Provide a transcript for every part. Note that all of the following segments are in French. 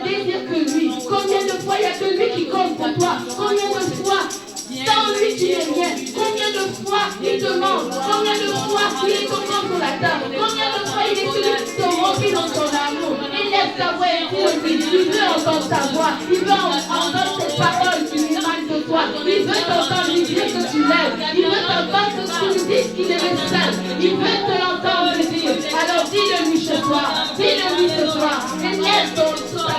désire que lui. Combien de fois il n'y a que lui qui compte pour toi? Combien de fois sans lui tu n'es rien? Combien de fois il te manque? Combien de fois il est tombant sur la table? Combien de fois il est celui qui te remplit dans son amour? Il lève sa voix et dit aussi, il veut entendre ta voix, il veut entendre tes paroles qui émanent de toi, il veut t'entendre lui dire que tu l'aimes, il veut t'entendre que tu lui dises qu'il est le seul, il veut te l'entendre lui dire. Alors dis-le-lui ce soir, dis-le-lui ce soir, et lève ta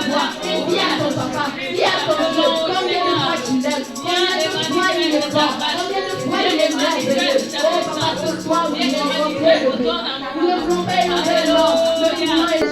voix, et dis à ton papa, dis à ton Dieu, combien de fois tu l'aimes, combien de fois il est fort, combien de fois il est merveilleux. Oh papa, ce soir nous voulons remplir le nom, nous voulons élever le nom, nous voulons élever.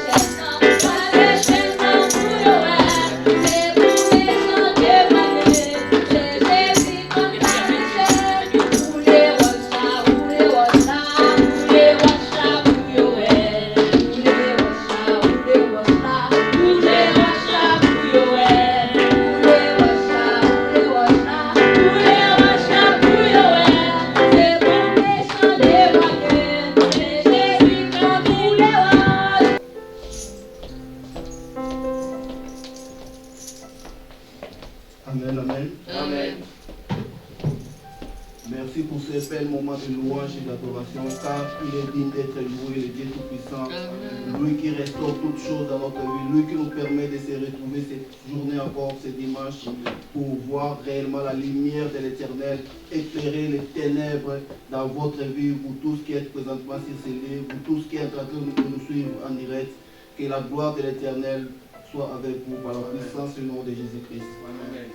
Amen, amen. Amen. Merci pour ce bel moment de louange et d'adoration, car il est digne d'être loué, le Dieu Tout-Puissant. Lui qui restaure toutes choses dans notre vie, lui qui nous permet de se retrouver cette journée encore, ce dimanche, pour voir réellement la lumière de l'Éternel, éclairer les ténèbres dans votre vie, vous tous qui êtes présentement sur ces lieux, vous tous qui êtes en train de nous suivre en direct, que la gloire de l'Éternel soit avec vous par la puissance du nom de Jésus-Christ.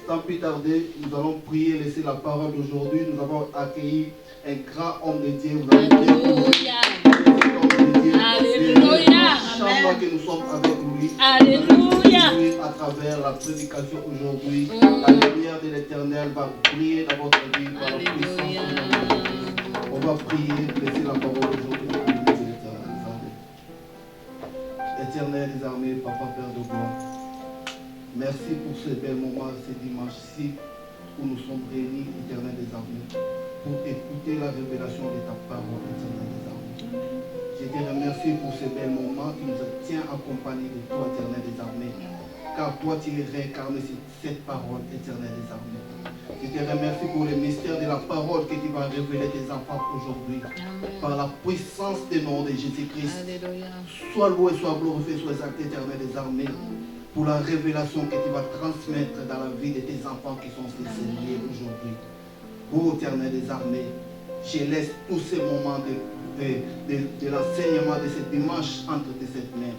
Sans plus tarder, nous allons prier, laisser la parole d'aujourd'hui. Nous avons accueilli un grand homme de Dieu. Vous allez Alléluia. Alléluia. Chambre que nous sommes avec lui. Alléluia. À travers la prédication aujourd'hui, la lumière de l'Éternel va briller dans votre vie par la puissance du nom de Jésus. On va prier, laisser la parole aujourd'hui au nom de l'Éternel des armées. Éternel des armées, Papa Père de gloire. Merci pour ce bel moment, ce dimanche-ci, où nous sommes réunis, Éternel des armées, pour écouter la révélation de ta parole, Éternel des armées. Je te remercie pour ce bel moment qui nous tient accompagnés de toi, Éternel des armées, car toi tu es réincarné sur cette parole, Éternel des armées. Je te remercie pour le mystère de la parole que tu vas révéler tes enfants aujourd'hui, par la puissance du nom de Jésus-Christ. Sois loué, sois glorifié, sois exalté, Éternel des armées, pour la révélation que tu vas transmettre dans la vie de tes enfants qui sont spécialisés aujourd'hui. Ô Éternel des armées, je laisse tous ces moments de l'enseignement de ce dimanche entre tes mains.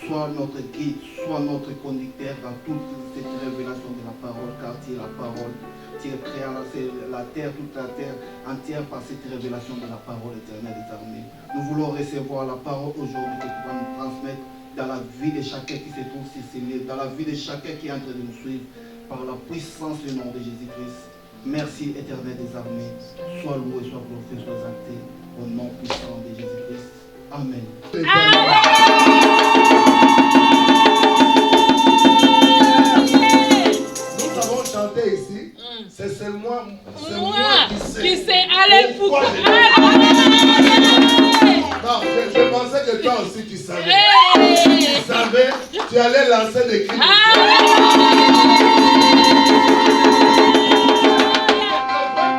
Sois notre guide, sois notre conducteur dans toute cette révélation de la parole, car tu es la parole. Tu es créé la terre, toute la terre entière par cette révélation de la parole éternelle des armées. Nous voulons recevoir la parole aujourd'hui que tu vas nous transmettre dans la vie de chacun qui se trouve sur ces lieux, dans la vie de chacun qui est en train de nous suivre, par la puissance du nom de Jésus-Christ. Merci, Éternel des armées. Sois loué, sois glorifié, sois exalté, au nom puissant de Jésus-Christ. Amen. Nous avons chanté ici. C'est seulement moi qui sais. Allez, pourquoi Non, je pensais que toi aussi tu savais. Tu savais, tu allais lancer des cris. Le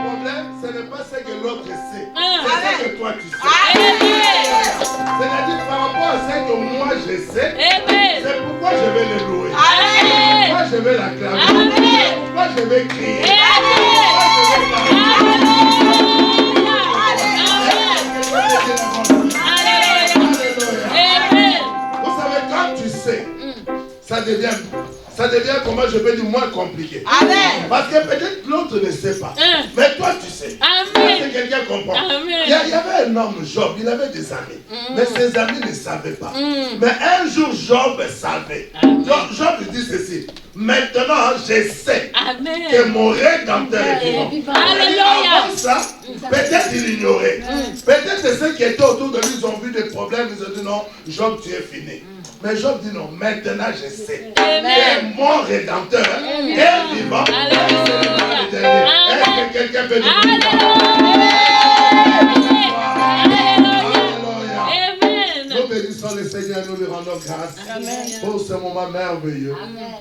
problème, ce n'est pas ce que l'autre sait. C'est ce que toi tu sais. C'est-à-dire par rapport à ce que moi je sais, c'est pourquoi je vais le louer. Pourquoi je vais l'acclamer. Pourquoi je vais crier. Vous savez, quand tu sais, ça devient comment je peux dire moins compliqué. Amen. Parce que peut-être l'autre ne sait pas. Mais toi tu sais. Amen. Parce que quelqu'un comprend. Il y avait un homme, Job, il avait des amis. Mais ses amis ne savaient pas. Mais un jour Job savait. Job lui dit ceci. Maintenant je sais que mon rédempteur est vivant. Avant ça, peut-être il ignorait. Peut-être ceux qui étaient autour de lui, ils ont vu des problèmes, ils ont dit non, Job tu es fini. Mais Job dit non, maintenant je sais que mon rédempteur est vivant. Est-ce que quelqu'un peut dire Alléluia. Nous bénissons le Seigneur. Seigneur, nous lui rendons grâce pour ce moment merveilleux,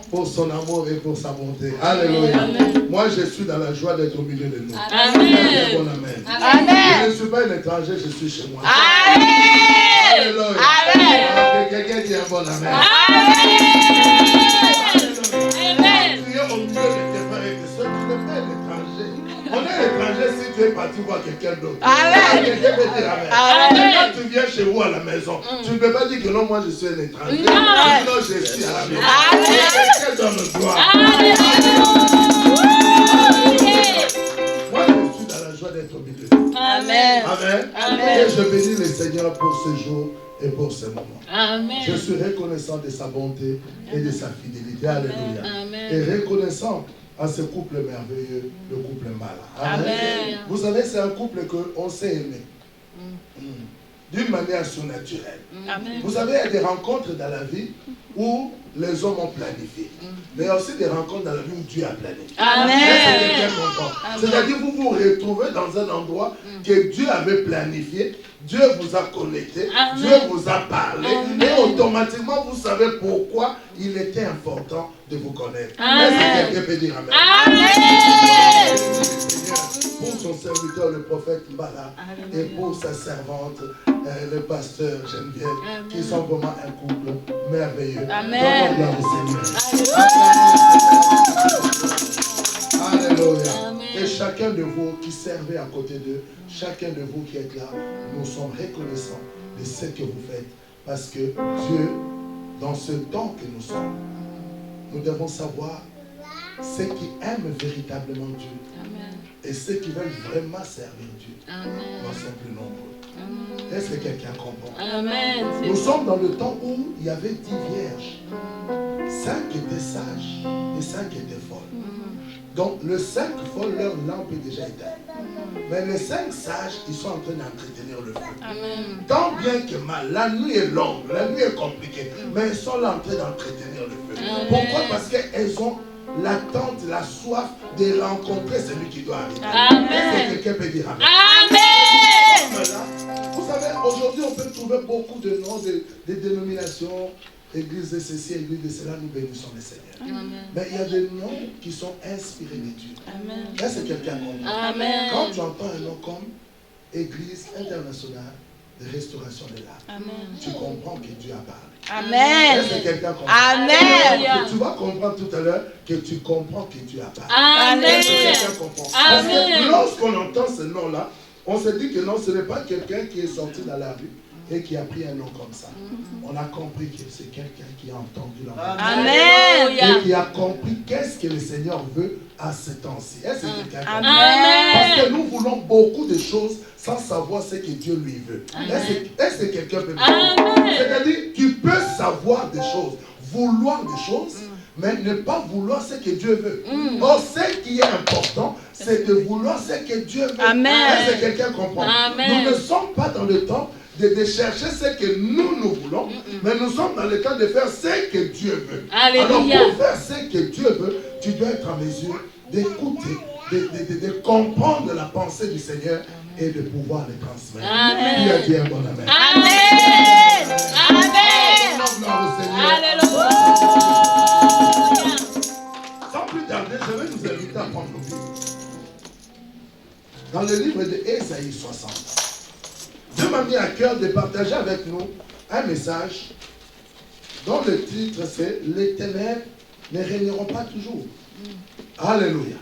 pour son amour et pour sa bonté. Alléluia. Moi, je suis dans la joie d'être au milieu de nous. Amen. Bon, amen. Amen. Je ne suis pas un étranger, je suis chez moi. Amen. Alléluia. Amen. Quelqu'un dit un bon amen. Amen. Tu es au milieu de tes frères et tes soeurs, tu n'es pas un étranger. On est étranger si tu es parti voir quelqu'un d'autre. Quelqu'un peut dire amen. Quand tu viens chez vous à la maison, tu ne peux pas dire que non, moi je suis un étranger. Non, je suis à la maison. Quelqu'un donne le gloire. Moi, je suis dans la joie d'être au milieu. Amen. Amen. Et je bénis le Seigneur pour ce jour et pour ce moment. Amen. Je suis reconnaissant de sa bonté et de sa fidélité. Alléluia. Amen. Et reconnaissant à ce couple merveilleux, le couple Mbala. Amen. Vous savez, c'est un couple qu'on s'est aimé. D'une manière surnaturelle. Amen. Vous savez, il y a des rencontres dans la vie où les hommes ont planifié. Mais il y a aussi des rencontres dans la vie où Dieu a planifié. Amen. C'est-à-dire vous vous retrouvez dans un endroit que Dieu avait planifié. Dieu vous a connecté. Amen. Dieu vous a parlé. Et automatiquement, vous savez pourquoi il était important de vous connaître. Amen. Est-ce que quelqu'un peut dire amen? Amen. Pour son serviteur, le prophète Mbala, et pour sa servante, le pasteur Geneviève, qui sont vraiment un couple merveilleux. Amen. Donnons gloire au Seigneur. Alléluia. Et chacun de vous qui servez à côté d'eux, chacun de vous qui êtes là, nous sommes reconnaissants de ce que vous faites. Parce que Dieu, dans ce temps que nous sommes, nous devons savoir ceux qui aiment véritablement Dieu. Et ceux qui veulent vraiment servir Dieu, nous sommes plus nombreux. Est-ce que quelqu'un comprend? Amen. Nous sommes dans le temps où il y avait 10 vierges. 5 étaient sages et 5 étaient folles. Donc, les 5 folles, leur lampe est déjà éteinte. Mais les 5 sages, ils sont en train d'entretenir le feu. Tant bien que mal, la nuit est longue, la nuit est compliquée, mais ils sont là en train d'entretenir le feu. Pourquoi? Parce qu'elles ont l'attente, la soif de rencontrer celui qui doit arriver. Est-ce que quelqu'un peut dire amen? Vous savez, aujourd'hui, on peut trouver beaucoup de noms de dénominations, église de ceci, église de cela, nous bénissons le Seigneur. Mais il y a des noms qui sont inspirés de Dieu. Est-ce que quelqu'un comprend? Quand tu entends un nom comme Église internationale de restauration de l'âme, tu comprends que Dieu a parlé. Est-ce que quelqu'un comprend? Tu vas comprendre tout à l'heure que tu comprends que Dieu a parlé. Est-ce que quelqu'un comprend? Parce que lorsqu'on entend ce nom-là, on se dit que non, ce n'est pas quelqu'un qui est sorti dans la rue et qui a pris un nom comme ça. On a compris que c'est quelqu'un qui a entendu la voix et qui a compris qu'est-ce que le Seigneur veut à ce temps-ci. Est-ce que quelqu'un comprend? Parce que nous voulons beaucoup de choses sans savoir ce que Dieu lui veut. Est-ce que quelqu'un peut me dire? C'est-à-dire, tu peux savoir des choses, vouloir des choses, mais ne pas vouloir ce que Dieu veut. Or, ce qui est important, c'est de vouloir ce que Dieu veut. Est-ce que quelqu'un comprend? Nous ne sommes pas dans le temps de chercher ce que nous voulons, mais nous sommes dans le temps de faire ce que Dieu veut. Alors, pour faire ce que Dieu veut, tu dois être en mesure d'écouter, de comprendre la pensée du Seigneur et de pouvoir les transmettre. Qui a dit un bon amen? Alléluia. Sans plus tarder, je vais nous inviter à prendre nos Bibles. Dans le livre de Ésaïe 60, Dieu m'a mis à cœur de partager avec nous un message dont le titre c'est « Les ténèbres ne régneront pas toujours ». Alléluia.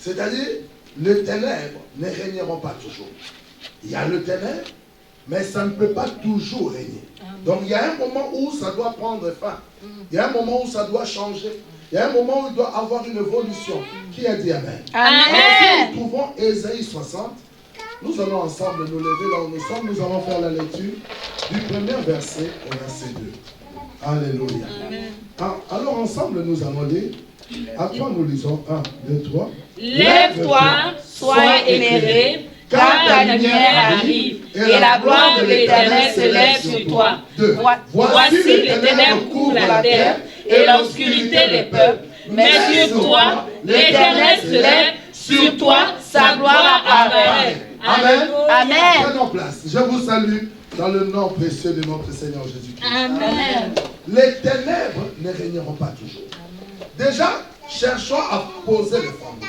C'est-à-dire, les ténèbres ne régneront pas toujours. Il y a le ténèbre, mais ça ne peut pas toujours régner. Donc il y a un moment où ça doit prendre fin. Il y a un moment où ça doit changer. Il y a un moment où il doit avoir une évolution. Qui a dit amen? Amen. Nous trouvons Ésaïe 60. Nous allons ensemble nous lever là où nous sommes. Nous allons faire la lecture du premier verset au verset 2. Alléluia. Alors ensemble nous allons lire. À toi nous lisons 1, 2, 3. Lève-toi, sois éclairé, car ta lumière arrive, et la gloire de l'Éternel se lève sur toi. Voici les ténèbres couvrent la terre, et l'obscurité des peuples. Mais sur toi, l'Éternel se lève, sur toi, sa gloire apparaît. Amen. Prenons place. Je vous salue Dans le nom précieux de notre Seigneur Jésus-Christ. Amen. Les ténèbres ne régneront pas toujours. Déjà, cherchons à poser le fondement.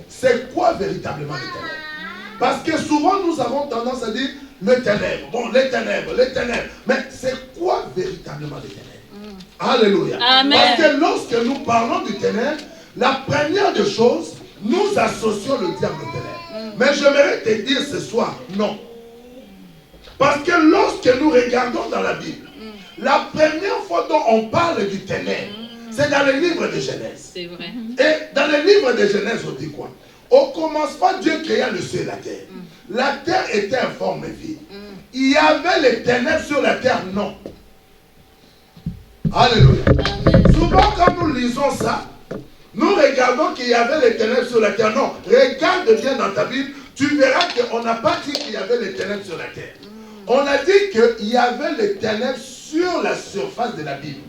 C'est quoi véritablement les ténèbres? Parce que souvent nous avons tendance à dire les ténèbres. Bon, les ténèbres, les ténèbres. Mais c'est quoi véritablement les ténèbres? Alléluia. Amen. Parce que lorsque nous parlons du ténèbre, la première des choses, nous associons le diable au ténèbre. Mais j'aimerais te dire ce soir, non. Parce que lorsque nous regardons dans la Bible, la première fois dont on parle du ténèbre, c'est dans le livre de Genèse. C'est vrai. Et dans le livre de Genèse, on dit quoi? Au commencement, Dieu créa le ciel et la terre. La terre était informe et vide. Il y avait les ténèbres sur la terre, non. Alléluia. Souvent, quand nous lisons ça, nous regardons qu'il y avait les ténèbres sur la terre. Non, regarde bien dans ta Bible, tu verras qu'on n'a pas dit qu'il y avait les ténèbres sur la terre. On a dit qu'il y avait les ténèbres sur la surface de la Bible.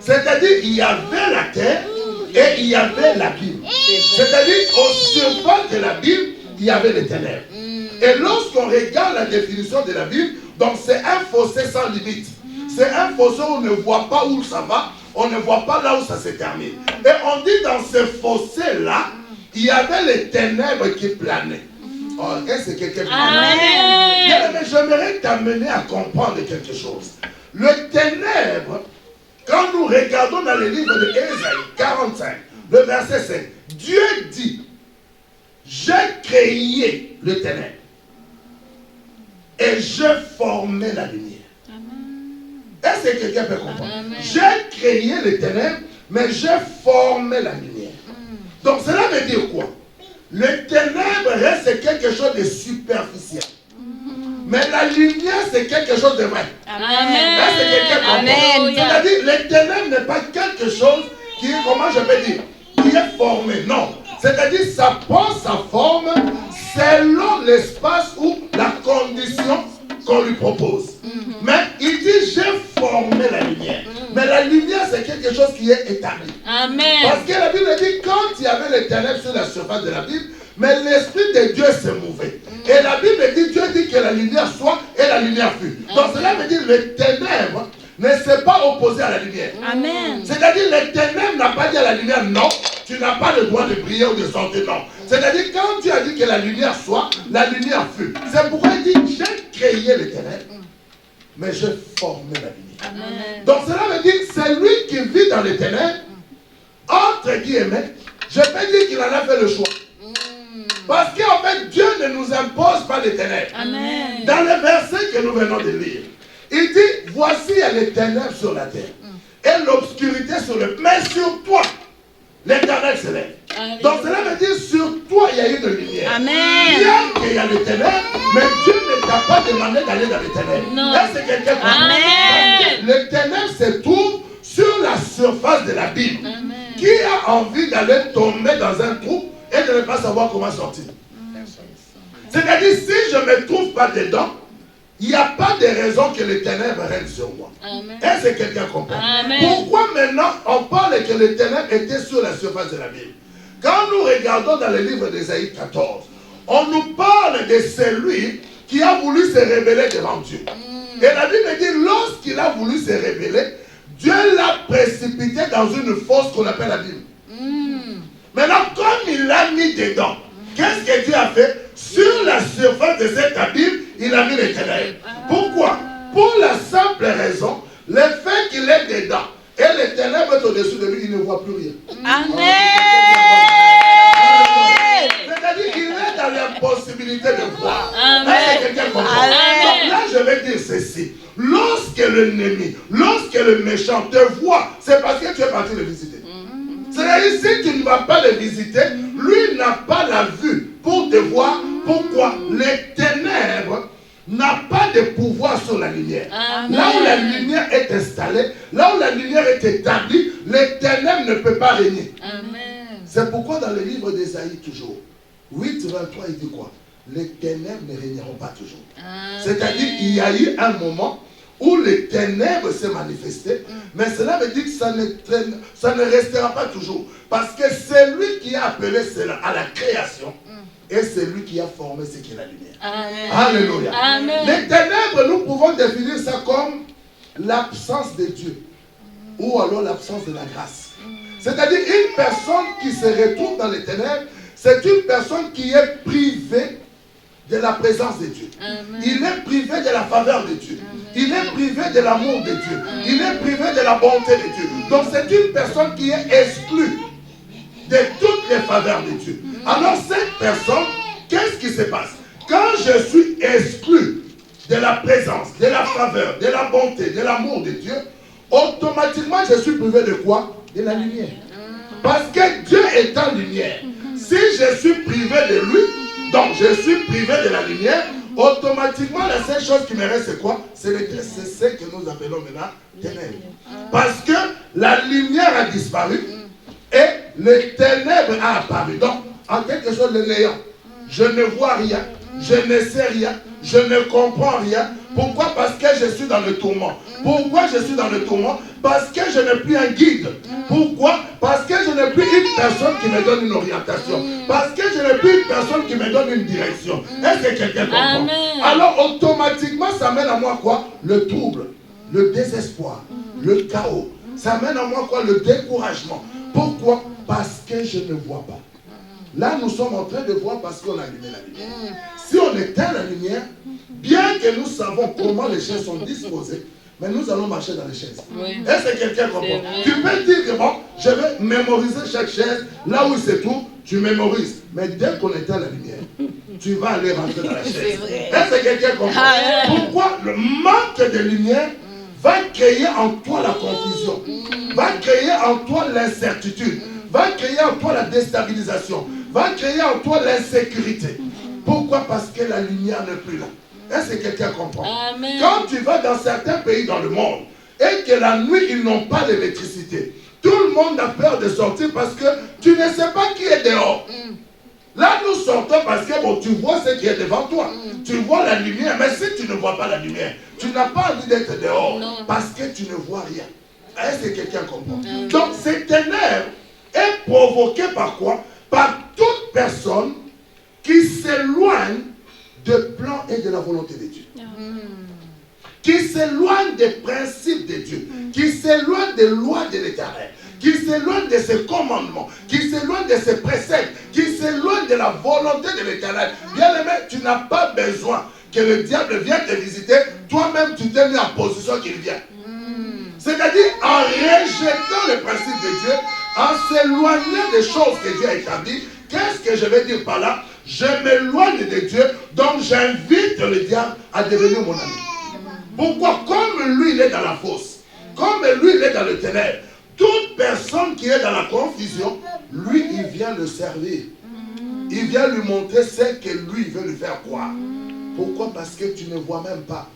C'est-à-dire, il y avait la terre et il y avait la Bible. C'est-à-dire, au surface de la Bible, il y avait les ténèbres. Et lorsqu'on regarde la définition de la Bible, donc c'est un fossé sans limite. C'est un fossé où on ne voit pas où ça va, on ne voit pas là où ça se termine. Et on dit dans ce fossé-là, il y avait les ténèbres qui planaient. Oh, est-ce que quelqu'un peut dire? Mais j'aimerais t'amener à comprendre quelque chose. Le ténèbre, quand nous regardons dans le livre de Ésaïe 45, le verset 5, Dieu dit, j'ai créé le ténèbre et je formais la lumière. Est-ce que quelqu'un peut comprendre? J'ai créé les ténèbres, mais j'ai formé la lumière. Donc cela veut dire quoi? Le ténèbre reste quelque chose de superficiel. Mais la lumière, c'est quelque chose de vrai. Amen. C'est-à-dire, le ténèbre n'est pas quelque chose qui est, comment je peux dire, qui est formé. Non. C'est-à-dire, ça prend sa forme selon l'espace ou la condition qu'on lui propose. Mais il dit, j'ai formé la lumière. Mais la lumière, c'est quelque chose qui est établi. Amen. Parce que la Bible dit, quand il y avait les ténèbres sur la surface de la Bible, mais l'Esprit de Dieu se mouvait. Et la Bible dit, Dieu dit que la lumière soit et la lumière fut. Donc cela veut dire que les ténèbres ne s'est pas opposé à la lumière. Amen. C'est-à-dire les ténèbres n'a pas dit à la lumière, non, tu n'as pas le droit de briller ou de sortir, non. C'est-à-dire quand Dieu a dit que la lumière soit, la lumière fut. C'est pourquoi il dit, j'ai créé les ténèbres, mais j'ai formé la lumière. Amen. Donc cela veut dire que c'est lui qui vit dans les ténèbres, entre guillemets, je peux dire qu'il en a fait le choix. Parce qu'en fait, Dieu ne nous impose pas les ténèbres. Amen. Dans le verset que nous venons de lire, il dit, voici il y a les ténèbres sur la terre et l'obscurité sur le... Mais sur toi, l'Éternel se lève. Donc cela veut dire, sur toi, il y a une lumière. Amen. Bien qu'il y a les ténèbres, mais Dieu ne t'a pas demandé d'aller dans les ténèbres. Non. Là, c'est quelqu'un qui... Amen. Les ténèbres se trouvent sur la surface de la Bible. Amen. Qui a envie d'aller tomber dans un trou et de ne pas savoir comment sortir? C'est-à-dire, si je ne me trouve pas dedans, il n'y a pas de raison que les ténèbres règnent sur moi. Est-ce que quelqu'un comprend? Amen. Pourquoi maintenant on parle que les ténèbres étaient sur la surface de la Bible? Quand nous regardons dans le livre d'Ésaïe 14, on nous parle de celui qui a voulu se révéler devant Dieu. Et la Bible dit, lorsqu'il a voulu se révéler, Dieu l'a précipité dans une fosse qu'on appelle la Bible. Maintenant, comme il l'a mis dedans, qu'est-ce que Dieu a fait? Sur la surface de cette Bible, il a mis les ténèbres. Pourquoi? Pour la simple raison, le fait qu'il est dedans et les ténèbres sont au-dessus de lui, il ne voit plus rien. Amen. C'est-à-dire qu'il est dans l'impossibilité de voir. Amen. Est-ce que quelqu'un comprend? Donc là, je vais dire ceci. Lorsque l'ennemi, lorsque le méchant te voit, c'est parce que tu es parti le visiter. C'est-à-dire, si tu ne vas pas le visiter, lui n'a pas la vue pour te voir. Pourquoi? Les ténèbres n'ont pas de pouvoir sur la lumière. Amen. Là où la lumière est installée, là où la lumière est établie, les ténèbres ne peuvent pas régner. Amen. C'est pourquoi dans le livre d'Ésaïe, toujours, 8, 23, il dit quoi? Les ténèbres ne régneront pas toujours. C'est-à-dire, il y a eu un moment où les ténèbres s'est manifestées, mais cela veut dire que ça ne restera pas toujours. Parce que c'est lui qui a appelé cela à la création, et c'est lui qui a formé ce qui est la lumière. Amen. Alléluia. Amen. Les ténèbres, nous pouvons définir ça comme l'absence de Dieu ou alors l'absence de la grâce. C'est-à-dire une personne qui se retrouve dans les ténèbres, c'est une personne qui est privée de la présence de Dieu. Amen. Il est privé de la faveur de Dieu. Il est privé de l'amour de Dieu. Il est privé de la bonté de Dieu. Donc c'est une personne qui est exclue de toutes les faveurs de Dieu. Alors cette personne, qu'est-ce qui se passe? Quand je suis exclu de la présence, de la faveur, de la bonté, de l'amour de Dieu, automatiquement je suis privé de quoi? De la lumière. Parce que Dieu est en lumière. Si je suis privé de lui, donc je suis privé de la lumière, automatiquement la seule chose qui me reste c'est quoi? C'est ce que nous appelons maintenant ténèbres. Parce que la lumière a disparu et le ténèbre a apparu. Donc en quelque chose de néant. Je ne vois rien, je ne sais rien, je ne comprends rien. Pourquoi? Parce que je suis dans le tourment. Pourquoi je suis dans le tourment? Parce que je n'ai plus un guide. Pourquoi? Parce que je n'ai plus une personne qui me donne une orientation. Parce que je n'ai plus une personne qui me donne une direction. Est-ce que quelqu'un comprend? Amen. Alors automatiquement ça mène à moi quoi? Le trouble, le désespoir, le chaos. Ça mène à moi quoi? Le découragement. Pourquoi? Parce que je ne vois pas. Là, nous sommes en train de voir parce qu'on a allumé la lumière. Si on éteint la lumière, bien que nous savons comment les chaises sont disposées, mais nous allons marcher dans les chaises. Oui. Est-ce que quelqu'un comprend? Tu peux dire que bon, je vais mémoriser chaque chaise, là où il se trouve, tu mémorises. Mais dès qu'on éteint la lumière, tu vas aller rentrer dans la chaise. Est-ce que quelqu'un comprend? Pourquoi le manque de lumière va créer en toi la confusion, va créer en toi l'incertitude, va créer en toi la déstabilisation, va créer en toi l'insécurité. Pourquoi? Parce que la lumière n'est plus là. Est-ce que quelqu'un comprend? Amen. Quand tu vas dans certains pays dans le monde et que la nuit ils n'ont pas d'électricité, tout le monde a peur de sortir parce que tu ne sais pas qui est dehors. Là nous sortons parce que bon, tu vois ce qui est devant toi. Tu vois la lumière, mais si tu ne vois pas la lumière, tu n'as pas envie d'être dehors parce que tu ne vois rien. Est-ce que quelqu'un comprend? Donc ces ténèbres est provoqué par quoi? Par toute personne qui s'éloigne du plan et de la volonté de Dieu. Qui s'éloigne des principes de Dieu. Qui s'éloigne des lois de l'Éternel. Qui s'éloigne de ses commandements. Qui s'éloigne de ses préceptes. Qui s'éloigne de la volonté de l'Éternel. Bien aimé, tu n'as pas besoin que le diable vienne te visiter. Toi-même, tu t'es mis en position qu'il vient. C'est-à-dire en rejetant les principes de Dieu, en s'éloignant des choses que Dieu a établies. Qu'est-ce que je vais dire par là? Je m'éloigne de Dieu, donc j'invite le diable à devenir mon ami. Pourquoi? Comme lui, il est dans la fosse, comme lui, il est dans le ténèbre, toute personne qui est dans la confusion, lui, il vient le servir. Il vient lui montrer ce que lui veut lui faire croire. Pourquoi? Parce que tu ne vois même pas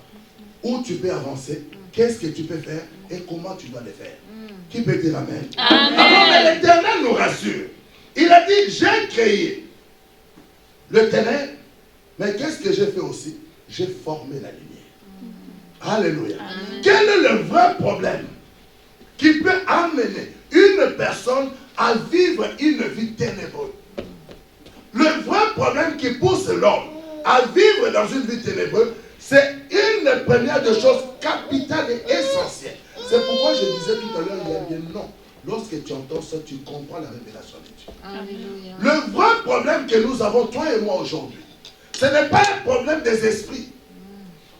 où tu peux avancer, qu'est-ce que tu peux faire et comment tu dois le faire. Qui peut dire Amen? Amen. Alors l'Éternel nous rassure. Il a dit, j'ai créé le ténèbre, mais qu'est-ce que j'ai fait aussi? J'ai formé la lumière. Alléluia. Quel est le vrai problème qui peut amener une personne à vivre une vie ténébreuse? Le vrai problème qui pousse l'homme à vivre dans une vie ténébreuse, c'est une première des choses capitales et essentielles. C'est pourquoi je disais tout à l'heure, il y a bien non. Lorsque tu entends ça, tu comprends la révélation de Dieu. Alléluia. Le vrai problème que nous avons, toi et moi, aujourd'hui, ce n'est pas un problème des esprits.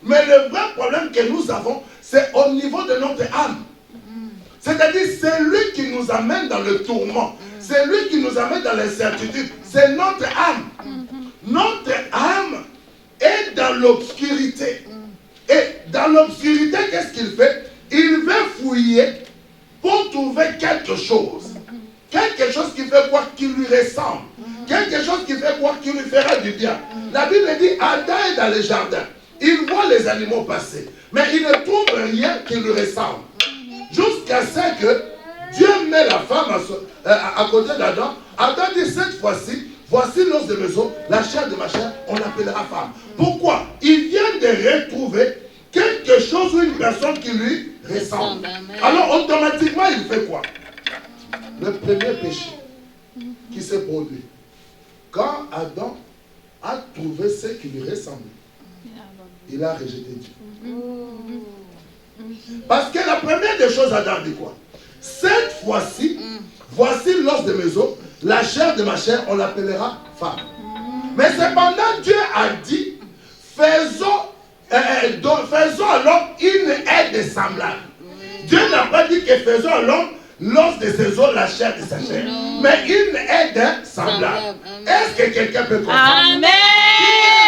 Mais le vrai problème que nous avons, c'est au niveau de notre âme. C'est-à-dire, c'est lui qui nous amène dans le tourment. C'est lui qui nous amène dans l'incertitude. C'est notre âme. Notre âme est dans l'obscurité. Et dans l'obscurité, qu'est-ce qu'il fait? Il veut fouiller pour trouver quelque chose. Quelque chose qui fait quoi? Qui lui ressemble. Quelque chose qui fait quoi? Qui lui fera du bien. La Bible dit, Adam est dans le jardin. Il voit les animaux passer. Mais il ne trouve rien qui lui ressemble. Jusqu'à ce que Dieu met la femme à côté d'Adam. Adam dit, cette fois-ci, voici l'os de maison, la chair de ma chair, on l'appellera femme. Pourquoi? Il vient de retrouver quelque chose ou une personne qui lui ressemble. Alors automatiquement, il fait quoi? Le premier péché qui s'est produit. Quand Adam a trouvé ce qui lui ressemblait. Il a rejeté Dieu. Parce que la première des choses, Adam dit quoi? Cette fois-ci, voici l'os de mes os, la chair de ma chair, on l'appellera femme. Mais cependant, Dieu a dit, faisons à l'homme une aide semblable. Dieu n'a pas dit que faisons à l'homme l'os de ses os, la chair de sa chair, mais une aide semblable. Est-ce que quelqu'un peut comprendre? Amen.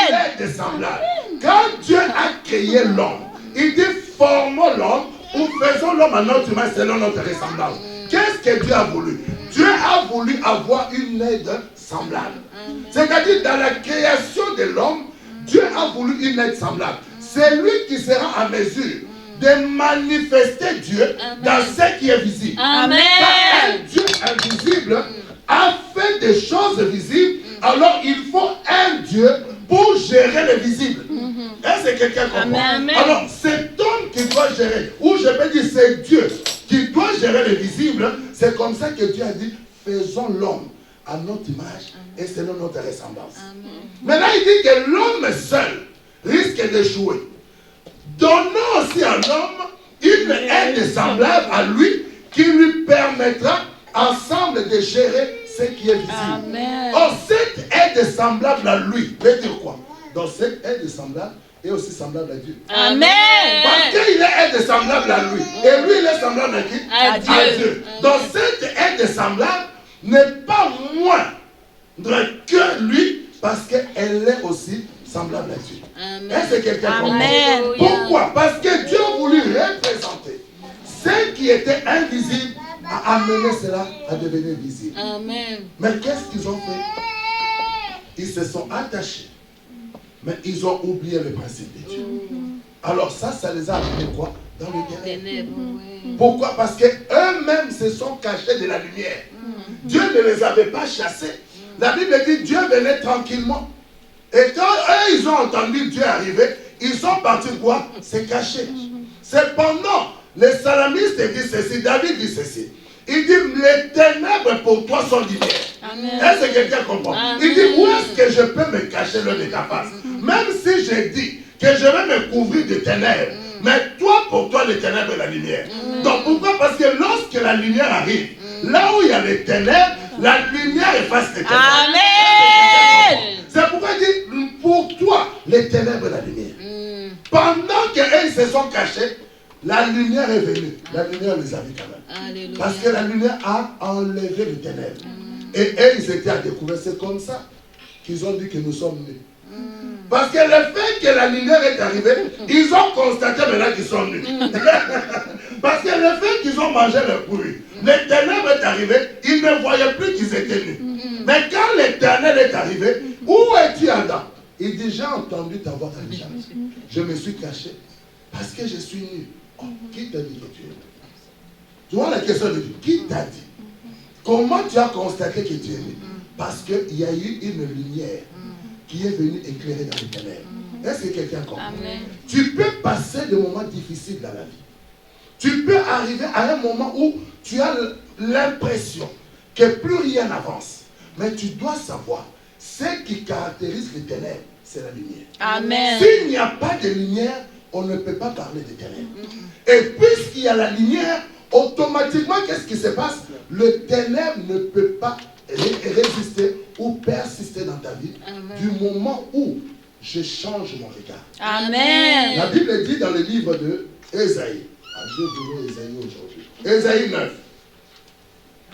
Une aide semblable. Quand Dieu a créé l'homme, il dit formons l'homme ou faisons l'homme à notre image selon notre ressemblance. Qu'est-ce que Dieu a voulu? Dieu a voulu avoir une aide semblable. C'est-à-dire dans la création de l'homme, Dieu a voulu une aide semblable. C'est lui qui sera en mesure de manifester Dieu dans ce qui est visible. Amen. Quand un Dieu invisible a fait des choses visibles, alors il faut un Dieu pour gérer le visible. Est-ce que quelqu'un comprend? Amen. Alors, cet homme qui doit gérer, ou je peux dire c'est Dieu qui doit gérer le visible, c'est comme ça que Dieu a dit, faisons l'homme à notre image et selon notre ressemblance. Maintenant, il dit que l'homme seul risque d'échouer. Donnons aussi à l'homme une aide semblable à lui qui lui permettra ensemble de gérer ce qui est visible. Amen. Or, cette aide semblable à lui veut dire quoi? Donc, cette aide semblable est aussi semblable à Dieu. Amen. Parce qu'il est aide semblable à lui. Et lui, il est semblable à qui? À Dieu. Donc, cette aide semblable n'est pas moindre que lui parce qu'elle est aussi semblable à Dieu. Est-ce que quelqu'un comprend? Amen. Pourquoi? Parce que Dieu a voulu représenter ce qui était invisible, a amené cela à devenir visible. Amen. Mais qu'est-ce qu'ils ont fait? Ils se sont attachés, mais ils ont oublié le principe de Dieu. Alors ça les a amenés quoi? Dans les ténèbres. Pourquoi? Parce qu'eux-mêmes se sont cachés de la lumière. Dieu ne les avait pas chassés. La Bible dit Dieu venait tranquillement. Et quand eux, ils ont entendu Dieu arriver, ils sont partis quoi? Se cacher. Cependant, le psalmiste dit ceci, David dit ceci. Il dit, les ténèbres pour toi sont lumière. Est-ce que quelqu'un comprend? Amen. Il dit, où est-ce que je peux me cacher loin de ta face? Même si je dis que je vais me couvrir de ténèbres, mais toi, pour toi, les ténèbres et la lumière. Donc pourquoi? Parce que lorsque la lumière arrive, là où il y a les ténèbres, la lumière efface les ténèbres. Amen. C'est pourquoi il dit, pour toi, les ténèbres et la lumière. Pendant qu'eux se sont cachés, la lumière est venue. La lumière les a vus quand même. Alléluia. Parce que la lumière a enlevé les ténèbres. Et eux, ils étaient à découvrir. C'est comme ça qu'ils ont dit que nous sommes nus. Parce que le fait que la lumière est arrivée, ils ont constaté maintenant qu'ils sont nus. Parce que le fait qu'ils ont mangé le fruit, les ténèbres est arrivé, ils ne voyaient plus qu'ils étaient nus. Mais quand l'Éternel est arrivé, où es-tu Adam? Il dit, j'ai entendu ta voix dans les champs. Je me suis caché parce que je suis nu. Oh, qui t'a dit que tu es nu? Tu vois la question de Dieu. Qui t'a dit? Comment tu as constaté que tu es nu? Parce qu'il y a eu une lumière qui est venue éclairer dans les ténèbres. Est-ce que quelqu'un comprend? Tu peux passer des moments difficiles dans la vie. Tu peux arriver à un moment où tu as l'impression que plus rien n'avance. Mais tu dois savoir, ce qui caractérise les ténèbres, c'est la lumière. Amen. S'il n'y a pas de lumière, on ne peut pas parler des ténèbres. Et puisqu'il y a la lumière, automatiquement, qu'est-ce qui se passe? Le ténèbre ne peut pas résister ou persister dans ta vie. Du moment où je change mon regard. Amen. La Bible dit dans le livre de Ésaïe, je voulais Ésaïe aujourd'hui, Ésaïe 9,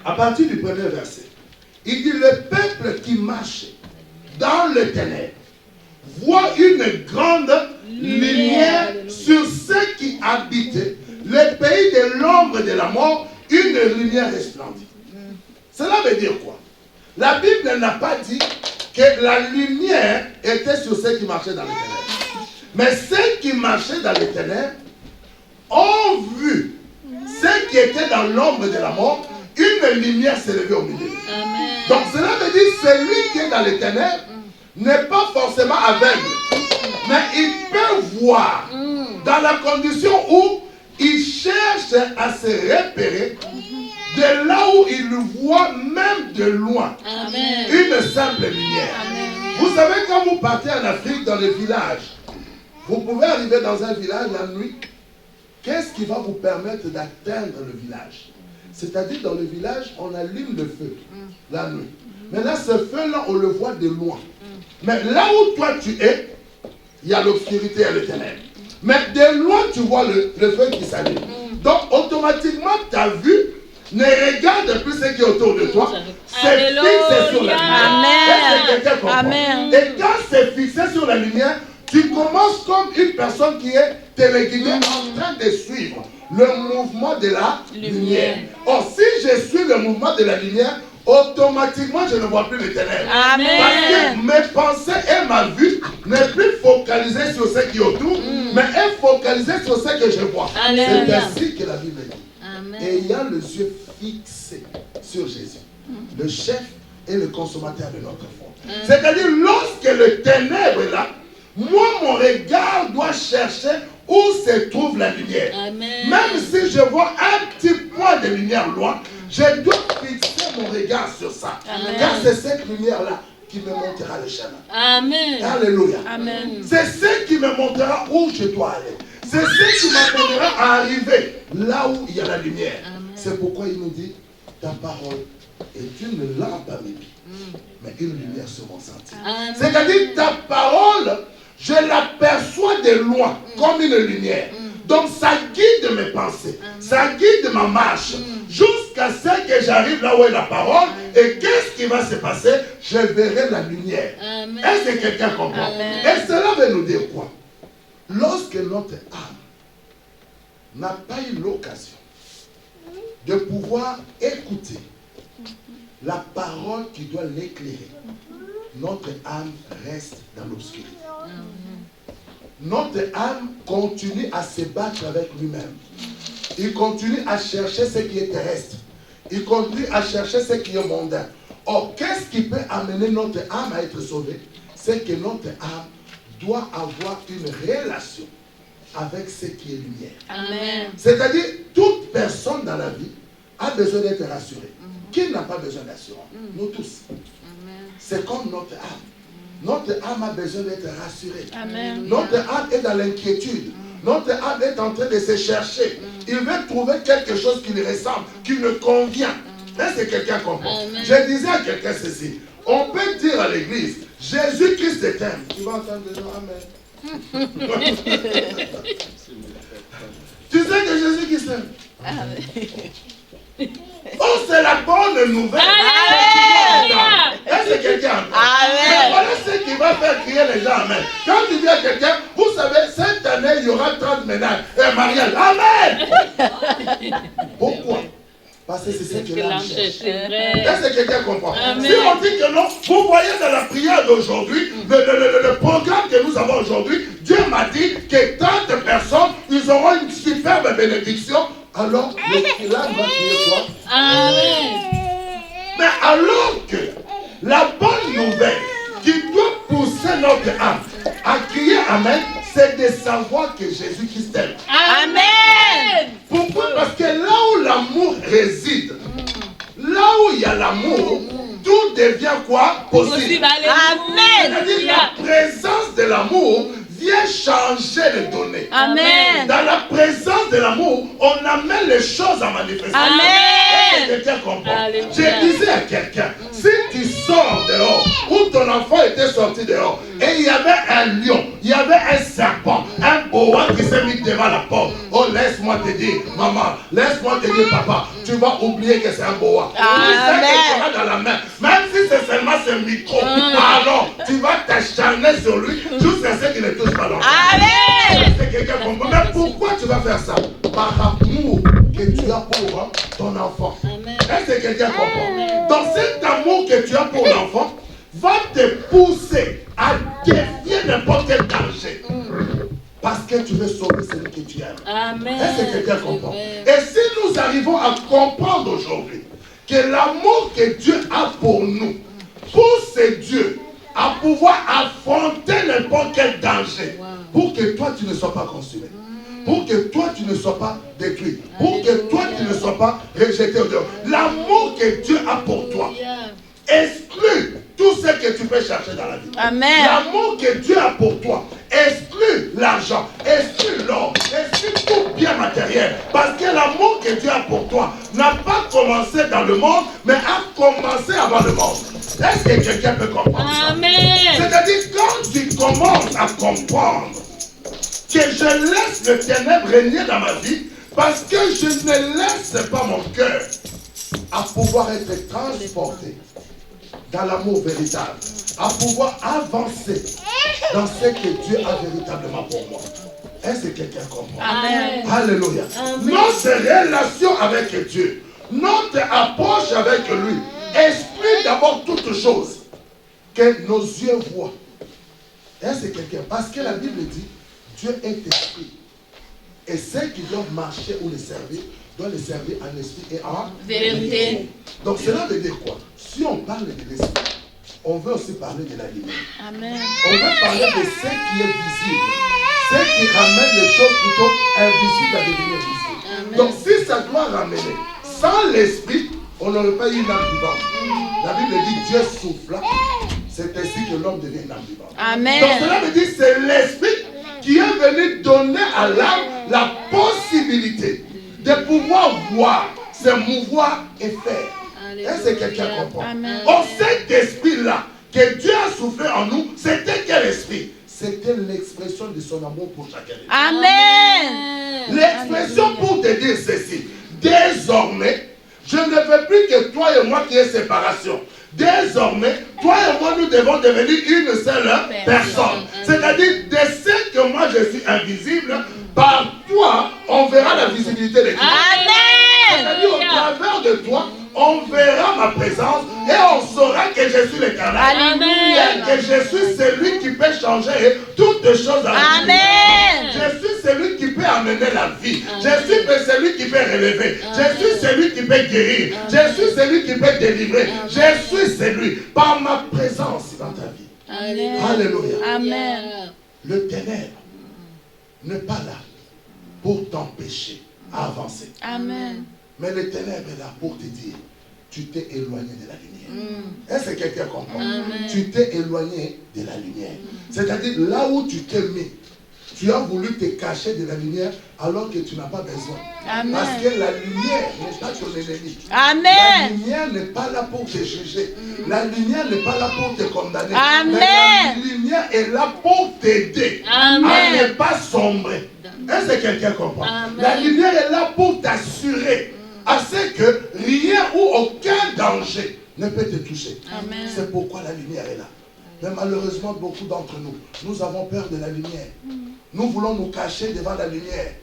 à partir du premier verset, il dit, le peuple qui marche dans le ténèbre voit une grande lumière sur ceux qui habitent le pays de l'ombre de la mort, une lumière resplendie. Cela veut dire quoi? La Bible n'a pas dit que la lumière était sur ceux qui marchaient dans les ténèbres. Mais ceux qui marchaient dans les ténèbres ont vu ceux qui étaient dans l'ombre de la mort, une lumière s'élever au milieu. Donc cela veut dire que celui qui est dans les ténèbres n'est pas forcément aveugle, mais il peut voir dans la condition où il cherche à se repérer de là où il voit même de loin une simple lumière. Vous savez, quand vous partez en Afrique, dans les villages, vous pouvez arriver dans un village la nuit. Qu'est-ce qui va vous permettre d'atteindre le village? C'est-à-dire, dans le village, on allume le feu la nuit. Maintenant, ce feu-là, on le voit de loin. Mais là où toi tu es, il y a l'obscurité et le ténèbre. Mais de loin, tu vois le feu qui s'allume. Donc, automatiquement, ta vue ne regarde plus ce qui est autour de toi. C'est fixé sur la lumière. Amen. Et quand c'est fixé sur la lumière, tu commences comme une personne qui est téléguidée en train de suivre le mouvement de la lumière. Or, si je suis le mouvement de la lumière, automatiquement, je ne vois plus les ténèbres. Amen. Parce que mes pensées et ma vue n'est plus focalisée sur ce qui est autour, mais est focalisée sur ce que je vois. C'est ainsi que la Bible dit. Ayant les yeux fixés sur Jésus, le chef et le consommateur de notre foi. C'est-à-dire, lorsque le ténèbre est là, moi, mon regard doit chercher où se trouve la lumière. Même si je vois un petit point de lumière loin, je dois fixer mon regard sur ça. Car c'est cette lumière-là qui me montrera le chemin. Amen. Alléluia. Amen. C'est ce qui me montrera où je dois aller. C'est ce qui m'amènera à arriver là où il y a la lumière. C'est pourquoi il nous dit, ta parole est une lampe à mes pieds, mais une lumière sur mon sentier. C'est-à-dire, ta parole, je l'aperçois de loin comme une lumière. Donc ça guide mes pensées, ça guide ma marche, jusqu'à ce que j'arrive là où est la parole. Et qu'est-ce qui va se passer? Je verrai la lumière. Est-ce que quelqu'un comprend? Et cela veut nous dire quoi? Lorsque notre âme n'a pas eu l'occasion de pouvoir écouter la parole qui doit l'éclairer, notre âme reste dans l'obscurité. Notre âme continue à se battre avec lui-même. Il continue à chercher ce qui est terrestre. Il continue à chercher ce qui est mondain. Or, qu'est-ce qui peut amener notre âme à être sauvée? C'est que notre âme doit avoir une relation avec ce qui est lumière. C'est-à-dire, toute personne dans la vie a besoin d'être rassurée. Qui n'a pas besoin d'assurance? Nous tous. C'est comme notre âme. Notre âme a besoin d'être rassurée. Notre âme est dans l'inquiétude. Notre âme est en train de se chercher. Il veut trouver quelque chose qui lui ressemble, qui lui convient. Est-ce que quelqu'un comprend? Je disais à quelqu'un ceci. On peut dire à l'église, Jésus-Christ t'aime. Tu vas entendre des gens, amen. Tu sais que Jésus-Christ t'aime. Oh, c'est la bonne nouvelle. Est-ce que quelqu'un? Mais voilà ce qui va faire crier les gens. Amen. Quand tu dis à quelqu'un, vous savez, cette année, il y aura 30 ménages et mariages. Amen. Pourquoi? Parce que c'est ce que l'âme cherche. Est-ce que quelqu'un comprend? Si on dit que non, vous voyez dans la prière d'aujourd'hui, le programme que nous avons aujourd'hui, Dieu m'a dit que 30 personnes, ils auront une superbe bénédiction. Alors, l'âme va crier quoi? Amen. Mais alors que la bonne nouvelle qui doit pousser notre âme à crier Amen, c'est de savoir que Jésus-Christ t'aime. Amen. Pourquoi? Parce que là où l'amour réside, là où il y a l'amour, tout devient quoi? Possible. Amen. C'est-à-dire la présence de l'amour vient changer les données. Amen. Dans la présence de l'amour, on amène les choses à manifester. Amen. Quelqu'un comprend? Je disais à quelqu'un, si tu sors dehors, où ton enfant était sorti dehors, et il y avait un lion, il y avait un serpent, un boa qui s'est mis devant la porte. Oh, laisse-moi te dire, maman, laisse-moi te dire, papa, tu vas oublier que c'est un boa. Amen. Dans la main. Même si c'est seulement ce micro, alors tu vas t'acharner sur lui jusqu'à ce qu'il ne touche pas l'enfant. Amen. C'est quelqu'un comprend. Mais pourquoi tu vas faire ça? Par amour que tu as pour ton enfant. Est-ce que quelqu'un comprend? Dans cet amour que tu as pour l'enfant, va te pousser à défier n'importe quel danger. Parce que tu veux sauver celui que tu aimes. Est-ce que quelqu'un comprend? Et si nous arrivons à comprendre aujourd'hui que l'amour que Dieu a pour nous pousse Dieu à pouvoir affronter n'importe quel danger pour que toi tu ne sois pas consumé, pour que toi tu ne sois pas détruit, pour que toi tu ne sois pas rejeté au dehors. L'amour que Dieu a pour toi exclut tout ce que tu peux chercher dans la vie. Amen. L'amour que Dieu a pour toi exclut l'argent, exclut l'or, exclut tout bien matériel. Parce que l'amour que Dieu a pour toi n'a pas commencé dans le monde, mais a commencé avant le monde. Est-ce que quelqu'un peut comprendre ça? Amen. C'est-à-dire, quand tu commences à comprendre que je laisse le ténèbre régner dans ma vie, parce que je ne laisse pas mon cœur à pouvoir être transporté dans l'amour véritable, à pouvoir avancer dans ce que Dieu a véritablement pour moi. Est-ce que quelqu'un comprend? Amen. Alléluia. Notre relation avec Dieu, notre approche avec lui, exclut d'abord toutes choses que nos yeux voient. Est-ce que quelqu'un? Parce que la Bible dit, Dieu est esprit. Et ceux qui doivent marcher ou le servir, doivent le servir en esprit et en vérité. Donc cela veut dire quoi? Si on parle de l'esprit, on veut aussi parler de la lumière. Amen. On veut parler de ce qui est visible. Ce qui ramène les choses plutôt invisibles à devenir visibles. Amen. Donc si ça doit ramener, sans l'esprit, on n'aurait pas eu une âme vivante. La Bible dit Dieu souffla. C'est ainsi que l'homme devient une âme vivante. Amen. Donc cela veut dire que c'est l'esprit qui est venu donner à l'âme la possibilité de pouvoir voir, se mouvoir et faire. Est-ce que quelqu'un comprend? Amen. Or, cet esprit-là que Dieu a soufflé en nous, c'était quel esprit? C'était l'expression de son amour pour chacun de nous. Amen. L'expression pour te dire ceci. Désormais, je ne veux plus que toi et moi qui ait séparation. Désormais, toi et moi, nous devons devenir une seule personne. C'est-à-dire, de ce que moi je suis invisible, par toi, on verra la visibilité de Dieu. Amen. C'est-à-dire, au travers de toi, on verra ma présence et on saura que je suis l'Éternel. Alléluia. Et que je suis celui qui peut changer toutes choses dans la vie. Amen. Je suis celui qui peut amener la vie. Je suis celui qui peut relever. Je suis celui qui peut guérir. Je suis celui qui peut délivrer. Je suis celui par ma présence dans ta vie. Alléluia. Amen. Le ténèbre n'est pas là pour t'empêcher à avancer. Amen. Mais le ténèbre est là pour te dire, tu t'es éloigné de la lumière. Est-ce que quelqu'un comprend? Tu t'es éloigné de la lumière. C'est-à-dire, là où tu t'es mis, tu as voulu te cacher de la lumière alors que tu n'as pas besoin. Amen. Parce que la lumière n'est pas ton ennemi. Amen. La lumière n'est pas là pour te juger. La lumière n'est pas là pour te condamner. Amen. Mais la lumière est là pour t'aider à Amen. ne pas sombrer. Est-ce que quelqu'un comprend? Amen. La lumière est là pour t'assurer à ce que rien ou aucun danger ne peut te toucher. Amen. C'est pourquoi la lumière est là. Mais malheureusement, beaucoup d'entre nous, nous avons peur de la lumière. Nous voulons nous cacher devant la lumière.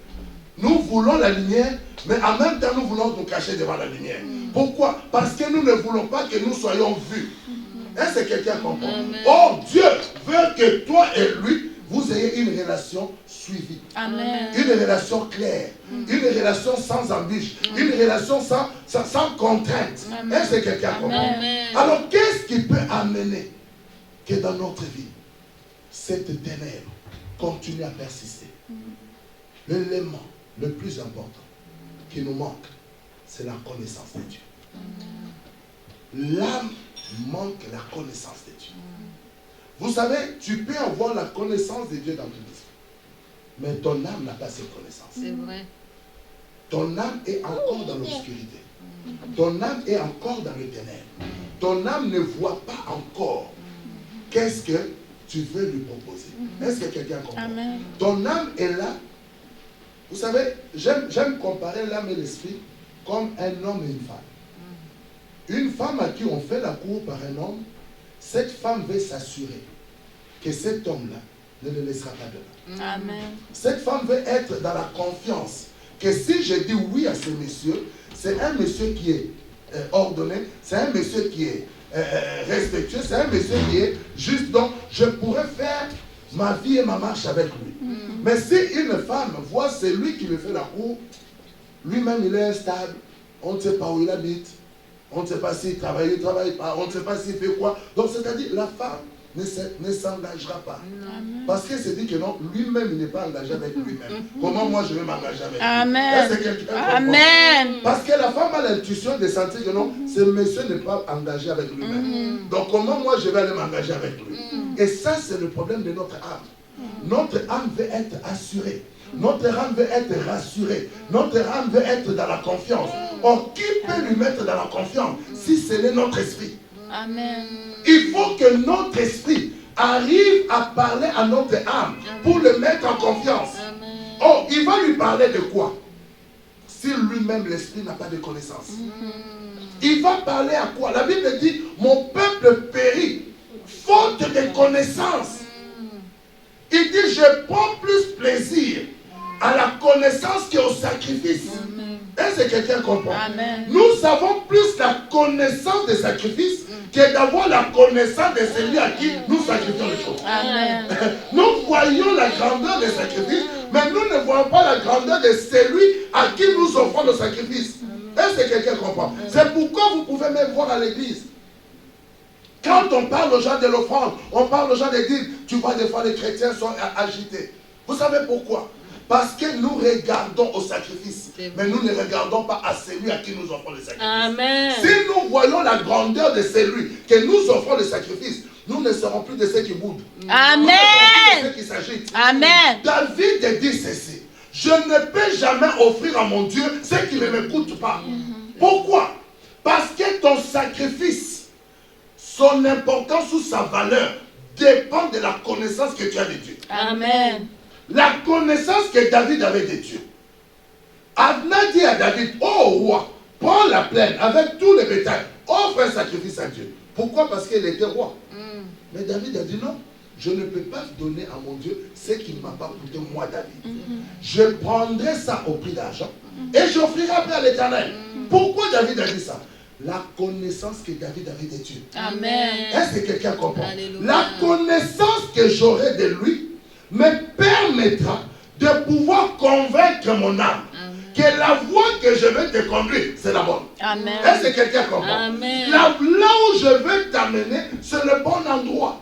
Nous voulons la lumière, mais en même temps, nous voulons nous cacher devant la lumière. Pourquoi? Parce que nous ne voulons pas que nous soyons vus. Est-ce que quelqu'un comprend? Or, Dieu veut que toi et lui, vous ayez une relation suivie. Amen. Une relation claire. Une relation sans embûche. Une relation sans contrainte. Est-ce que quelqu'un comprend? Alors, qu'est-ce qui peut amener que dans notre vie, cette ténèbre continue à persister? L'élément le plus important qui nous manque, c'est la connaissance de Dieu. L'âme manque la connaissance de Dieu. Vous savez, tu peux avoir la connaissance de Dieu dans ton esprit, mais ton âme n'a pas cette connaissance. C'est vrai. Ton âme est encore dans l'obscurité. Ton âme est encore dans les ténèbres. Ton âme ne voit pas encore qu'est-ce que tu veux lui proposer. Est-ce que quelqu'un comprend? Amen. Ton âme est là. Vous savez, j'aime comparer l'âme et l'esprit comme un homme et une femme. Une femme à qui on fait la cour par un homme, cette femme veut s'assurer que cet homme-là ne le laissera pas demain. Amen. Cette femme veut être dans la confiance que si je dis oui à ce monsieur, c'est un monsieur qui est ordonné, c'est un monsieur qui est respectueux, c'est un monsieur qui est juste, donc je pourrais faire ma vie et ma marche avec lui. Mais si une femme voit celui qui lui fait la cour, lui-même il est instable, on ne sait pas où il habite, on ne sait pas s'il travaille, il ne travaille pas, on ne sait pas s'il fait quoi. Donc c'est-à-dire la femme ne s'engagera pas. Parce qu'il se dit que non, lui-même, il n'est pas engagé avec lui-même. Comment moi je vais m'engager avec lui? Amen. Est-ce que quelqu'un Amen. Parce que la femme a l'intuition de sentir que non, ce monsieur n'est pas engagé avec lui-même. Donc comment moi je vais aller m'engager avec lui? Et ça, c'est le problème de notre âme. Notre âme veut être assurée. Notre âme veut être rassurée. Notre âme veut être dans la confiance. Or, qui peut lui mettre dans la confiance si ce n'est notre esprit? Amen. Il faut que notre esprit arrive à parler à notre âme pour le mettre en confiance. Oh, il va lui parler de quoi? Si lui-même, l'esprit n'a pas de connaissance. Il va parler à quoi? La Bible dit, mon peuple périt faute de connaissance. Il dit, je prends plus plaisir à la connaissance qu'au sacrifice. Est-ce que quelqu'un comprend? Amen. Nous avons plus la connaissance des sacrifices que d'avoir la connaissance de celui à qui nous sacrifions les choses. Amen. Nous voyons la grandeur des sacrifices, mais nous ne voyons pas la grandeur de celui à qui nous offrons le sacrifice. Est-ce que quelqu'un comprend? C'est pourquoi vous pouvez même voir à l'église. Quand on parle aux gens de l'offrande, on parle aux gens des dîmes, tu vois des fois les chrétiens sont agités. Vous savez pourquoi? Parce que nous regardons au sacrifice, mais nous ne regardons pas à celui à qui nous offrons le sacrifice. Amen. Si nous voyons la grandeur de celui que nous offrons le sacrifice, nous ne serons plus de ceux qui boudent. Amen. Nous ne serons plus de ceux qui s'agitent. Amen. David dit ceci: je ne peux jamais offrir à mon Dieu ce qui ne m'écoute pas. Pourquoi? Parce que ton sacrifice, son importance ou sa valeur dépend de la connaissance que tu as de Dieu. Amen. La connaissance que David avait de Dieu. Abner dit à David, oh roi, prends la plaine avec tout le bétail, offre un sacrifice à Dieu. Pourquoi? Parce qu'il était roi. Mais David a dit non, je ne peux pas donner à mon Dieu ce qui ne m'a pas coûté moi, David. Je prendrai ça au prix d'argent et j'offrirai après à l'Éternel. Pourquoi David a dit ça? La connaissance que David avait de Dieu. Amen. Est-ce que quelqu'un comprend? Alléluia. La connaissance que j'aurai de lui me permettra de pouvoir convaincre mon âme que la voie que je vais te conduire, c'est la bonne. Amen. Est-ce que quelqu'un comprend? Amen. Là où je veux t'amener, c'est le bon endroit.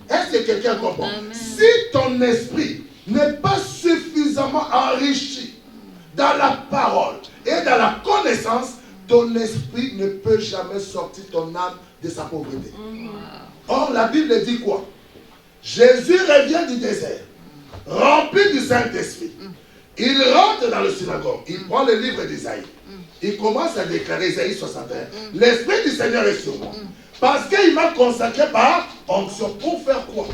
Est-ce que quelqu'un comprend? Amen. Si ton esprit n'est pas suffisamment enrichi dans la parole et dans la connaissance, ton esprit ne peut jamais sortir ton âme de sa pauvreté. Or, la Bible dit quoi? Jésus revient du désert, rempli du Saint-Esprit. Il rentre dans le synagogue, il prend le livre d'Isaïe. Il commence à déclarer Isaïe 61. L'Esprit du Seigneur est sur moi. Parce qu'il m'a consacré par onction. Pour faire quoi?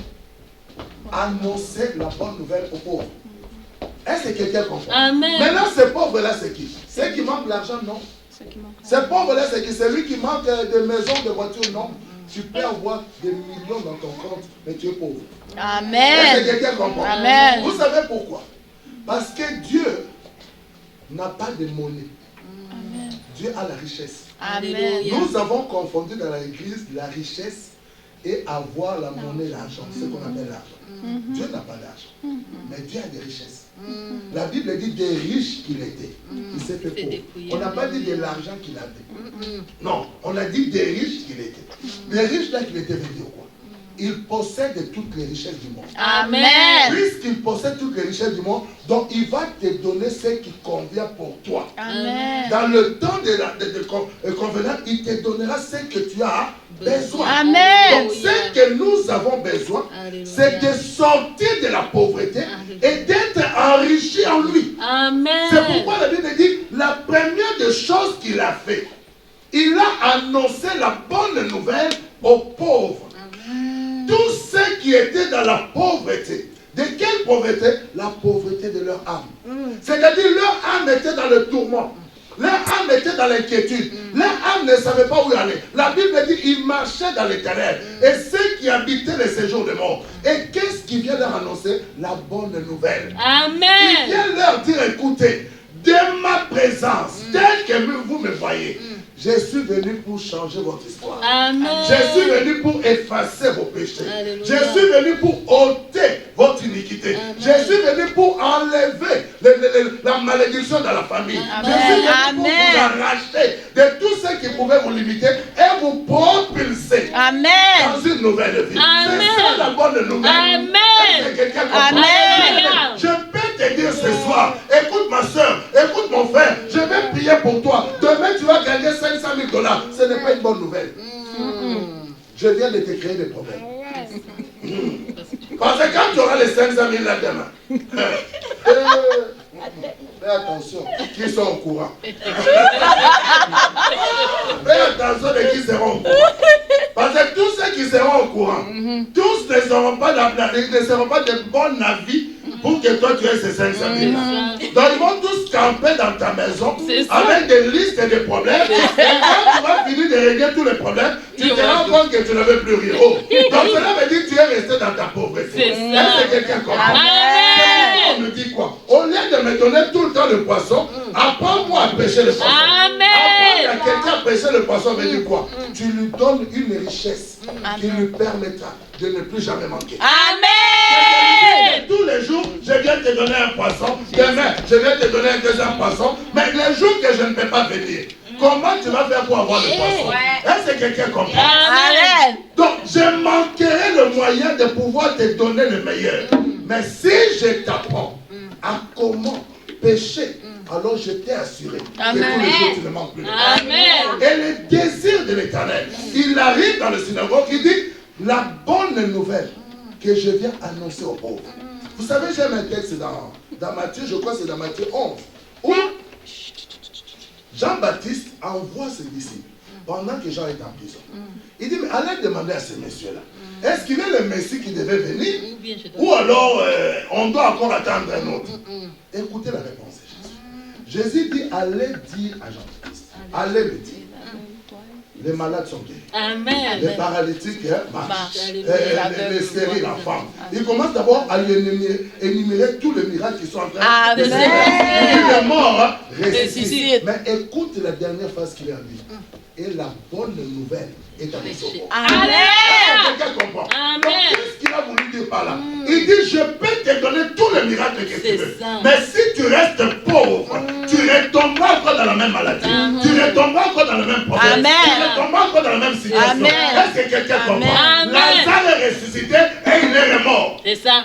Annoncer la bonne nouvelle aux pauvres. Est-ce que quelqu'un comprend? Amen. Maintenant, ces pauvres-là, c'est qui? Ceux qui manquent l'argent, non. Ces pauvres-là, c'est qui? C'est lui qui manque de maisons, de voitures, non. Tu peux avoir des millions dans ton compte, mais tu es pauvre. Amen. Est-ce que quelqu'un comprend? Amen. Vous savez pourquoi? Parce que Dieu n'a pas de monnaie. Amen. Dieu a la richesse. Amen. Nous avons confondu dans l'église la richesse et avoir la monnaie, l'argent, ce qu'on appelle l'argent. Dieu n'a pas d'argent, mais Dieu a des richesses. La Bible dit des riches qu'il était. Il s'est fait pauvre. On n'a pas dit de l'argent qu'il avait. Non, on a dit des riches qu'il était. Les riches là qu'il était veut dire quoi? Il possède toutes les richesses du monde. Amen. Puisqu'il possède toutes les richesses du monde, donc il va te donner ce qui convient pour toi. Amen. Dans le temps de convenance, il te donnera ce que tu as besoin. Amen. Donc ce que nous avons besoin, c'est de sortir de la pauvreté et d'être enrichi en lui. Amen. C'est pourquoi la Bible dit, la première des choses qu'il a fait, il a annoncé la bonne nouvelle aux pauvres. Tous ceux qui étaient dans la pauvreté. De quelle pauvreté? La pauvreté de leur âme. C'est-à-dire leur âme était dans le tourment. Leur âme était dans l'inquiétude. Leur âme ne savait pas où aller. La Bible dit qu'ils marchaient dans les ténèbres. Et ceux qui habitaient les séjours de mort. Et qu'est-ce qui vient leur annoncer? La bonne nouvelle. Amen. Il vient leur dire, écoutez, de ma présence, tel que vous me voyez, je suis venu pour changer votre histoire. Amen. Je suis venu pour effacer vos péchés. Alléluia. Je suis venu pour ôter votre iniquité. Amen. Je suis venu pour enlever la malédiction dans la famille. Amen. Je suis venu pour Amen. vous arracher de tout ce qui pouvait vous limiter et vous propulser Amen. dans une nouvelle vie. Amen. C'est ça la bonne nouvelle. Amen. Est-ce que quelqu'un comprend? Amen. Je peux te dire ce soir, écoute ma soeur, écoute mon frère, je vais prier pour toi. Demain tu vas gagner 500 000 $. Ce n'est pas une bonne nouvelle. Je viens de te créer des problèmes. Parce que quand tu auras les 500 000 là demain, fais attention, qui sont au courant. Fais attention de qui seront au courant. Parce que tous ceux qui seront au courant, tous ne seront pas de bon avis pour que toi tu aies ces 500 000 là. Donc ils vont tous camper dans ta maison avec des listes de problèmes. Et quand tu vas finir de régler tous les problèmes, tu te rends compte que tu ne veux plus rire. Oh. Donc cela veut dire que tu es resté dans ta pauvreté. Est-ce que quelqu'un comprend? On me dit quoi? Au lieu de me donner tout le temps le poisson, apprends-moi à pêcher le poisson. Amen. Apprends à quelqu'un à pêcher le poisson veut dire quoi? Tu lui donnes une richesse qui lui permettra de ne plus jamais manquer. Amen. Tous les jours, je viens te donner un poisson. Demain, je viens te donner un deuxième poisson. Mais les jours que je ne peux pas venir, comment tu vas faire pour avoir le poisson? Est-ce que quelqu'un comprend? Amen. Donc, je manquerai le moyen de pouvoir te donner le meilleur. Mais si je t'apprends à comment pêcher, alors je t'ai assuré que tous les jours tu ne manques plus de rien. Amen. Et le désir de l'Éternel, il arrive dans le synagogue, il dit, la bonne nouvelle que je viens annoncer aux pauvres. Vous savez, j'aime un texte dans Matthieu, je crois que c'est dans Matthieu 11, où Jean-Baptiste envoie ses disciples pendant que Jean est en prison. Il dit, mais allez demander à ces messieurs-là, est-ce qu'il est le Messie qui devait venir ou alors on doit encore attendre un autre? Écoutez la réponse de Jésus. Jésus dit, allez dire à Jean-Baptiste, allez me dire, les malades sont guéris. Amen. Les paralytiques marchent. Alléluia. Les stériles en femme. Il commence d'abord à lui énumérer tous les miracles qui sont en train de se faire. Il est mort, ressuscite. Mais écoute la dernière phrase qu'il a dit. Et la bonne nouvelle est annoncée. Amen. Quelqu'un comprend. Amen. Donc, qu'est-ce qu'il a voulu dire par là? Il dit, je peux te donner tous les miracles que tu veux. Mais si tu restes pauvre, tu retomberas encore dans la même maladie. Tu retomberas encore dans le même problème. Amen. Tu retomberas encore dans la même situation. Amen. Est-ce que quelqu'un comprend? Amen. Lazare est ressuscité et il est mort. C'est ça.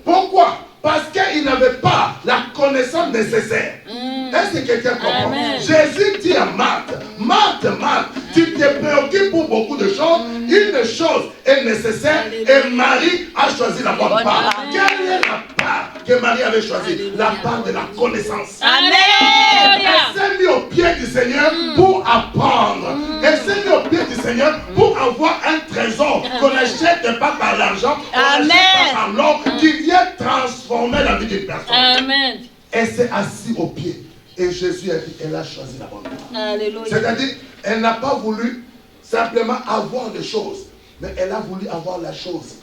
Pourquoi? Parce qu'il n'avait pas la connaissance nécessaire. Est-ce que quelqu'un comprend? Amen. Jésus dit à Marthe, Marthe, tu te préoccupes pour beaucoup de choses. Une chose est nécessaire et Marie a choisi la bonne part. Amen. Quelle est la part que Marie avait choisie? La part de la connaissance. Amen. Elle s'est mise au pied du Seigneur pour apprendre. Elle s'est mise au pied du Seigneur pour avoir un trésor qu'on n'achète pas par l'argent, qu'on Amen. n'achète pas par l'or, qui vient transformer la vie d'une personne. Amen. Elle s'est assise au pied. Et Jésus a dit, elle a choisi la bonne part. Alléluia. C'est-à-dire, elle n'a pas voulu simplement avoir des choses, mais elle a voulu avoir la chose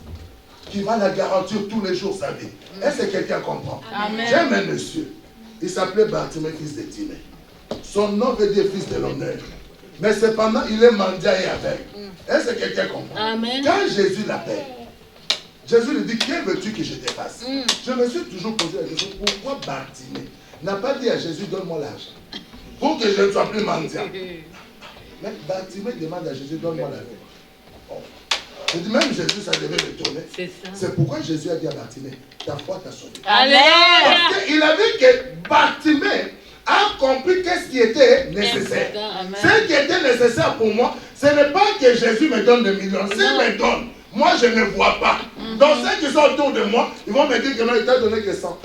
qui va la garantir tous les jours sa vie. Est-ce que quelqu'un comprend? Amen. J'aime un monsieur. Il s'appelait Bartimée, fils de Timée. Son nom veut dire fils de l'honneur. Mais cependant, il est mendiant et aveugle. Est-ce que quelqu'un comprend? Amen. Quand Jésus l'appelle, Jésus lui dit, que veux-tu que je te fasse? Je me suis toujours posé la question, pourquoi Bartimée n'a pas dit à Jésus, donne-moi l'argent pour que je ne sois plus mendiant? Mais Bartimée demande à Jésus, donne-moi la vie. Oh. Je dis, même Jésus, ça devait l'étonner. C'est pourquoi Jésus a dit à Bartimée, ta foi t'a sauvé. Amen. Parce qu'il a vu que Bartimée a compris qu'est-ce qui était nécessaire. Amen. Ce qui était nécessaire pour moi, ce n'est pas que Jésus me donne des millions. S'il me donne, moi je ne vois pas. Donc ceux qui sont autour de moi, ils vont me dire que non, il t'a donné que 100.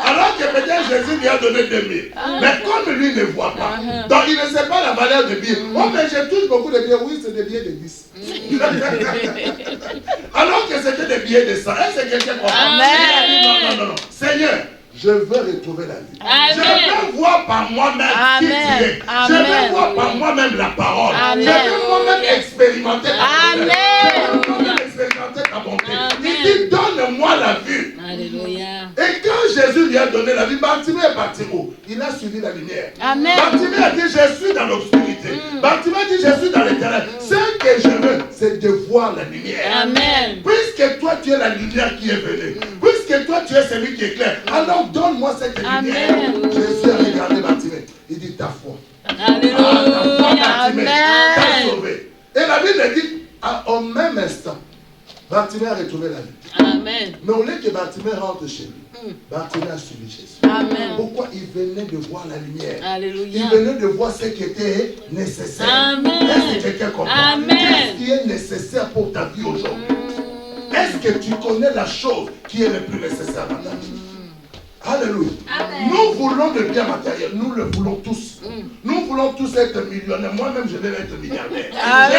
Alors que peut-être Jésus lui a donné 2000. Mais comme lui ne voit pas, donc il ne sait pas la valeur des billets. Oh mais je touche beaucoup de billets, oui c'est des billets de 10. Alors que c'était des billets de 100. Est-ce que quelqu'un comprend? Amen. Non. Seigneur, je veux retrouver la vie. Amen. Je veux voir par moi-même qui tu es. Je Amen. veux voir par moi-même la parole. Amen. Je veux moi-même expérimenter ta bonté. Amen. Je veux moi-même expérimenter ta bonté. Amen. Il dit, donne-moi la vue. Alléluia. Et quand Jésus lui a donné la vie, Bartimée est parti où? Il a suivi la lumière. Amen. Bartimée a dit, je suis dans l'obscurité. Bartimée a dit, je suis dans l'éternel. Ce que je veux, c'est de voir la lumière. Amen. Puisque toi, tu es la lumière qui est venue. Puisque toi, tu es celui qui éclaire. Alors, donne-moi cette lumière. Jésus a regardé Bartimée. Il dit, ta foi. Alléluia. Ta foi, Bartimée, t'a Amen. sauvé. Et la Bible dit, au même instant, Bartimée a retrouvé la vie. Amen. Mais au lieu que Bartimée rentre chez lui, Bartimée a suivi Jésus. Amen. Pourquoi? Il venait de voir la lumière. Alléluia. Il venait de voir ce qui était nécessaire. Amen. Est-ce que quelqu'un comprend? Amen. Qu'est-ce qui est nécessaire pour ta vie aujourd'hui? Est-ce que tu connais la chose qui est le plus nécessaire dans ta vie? Alléluia. Amen. Nous voulons le bien matériel. Nous le voulons tous. Nous voulons tous être millionnaires. Moi-même, je vais être milliardaire. Amen.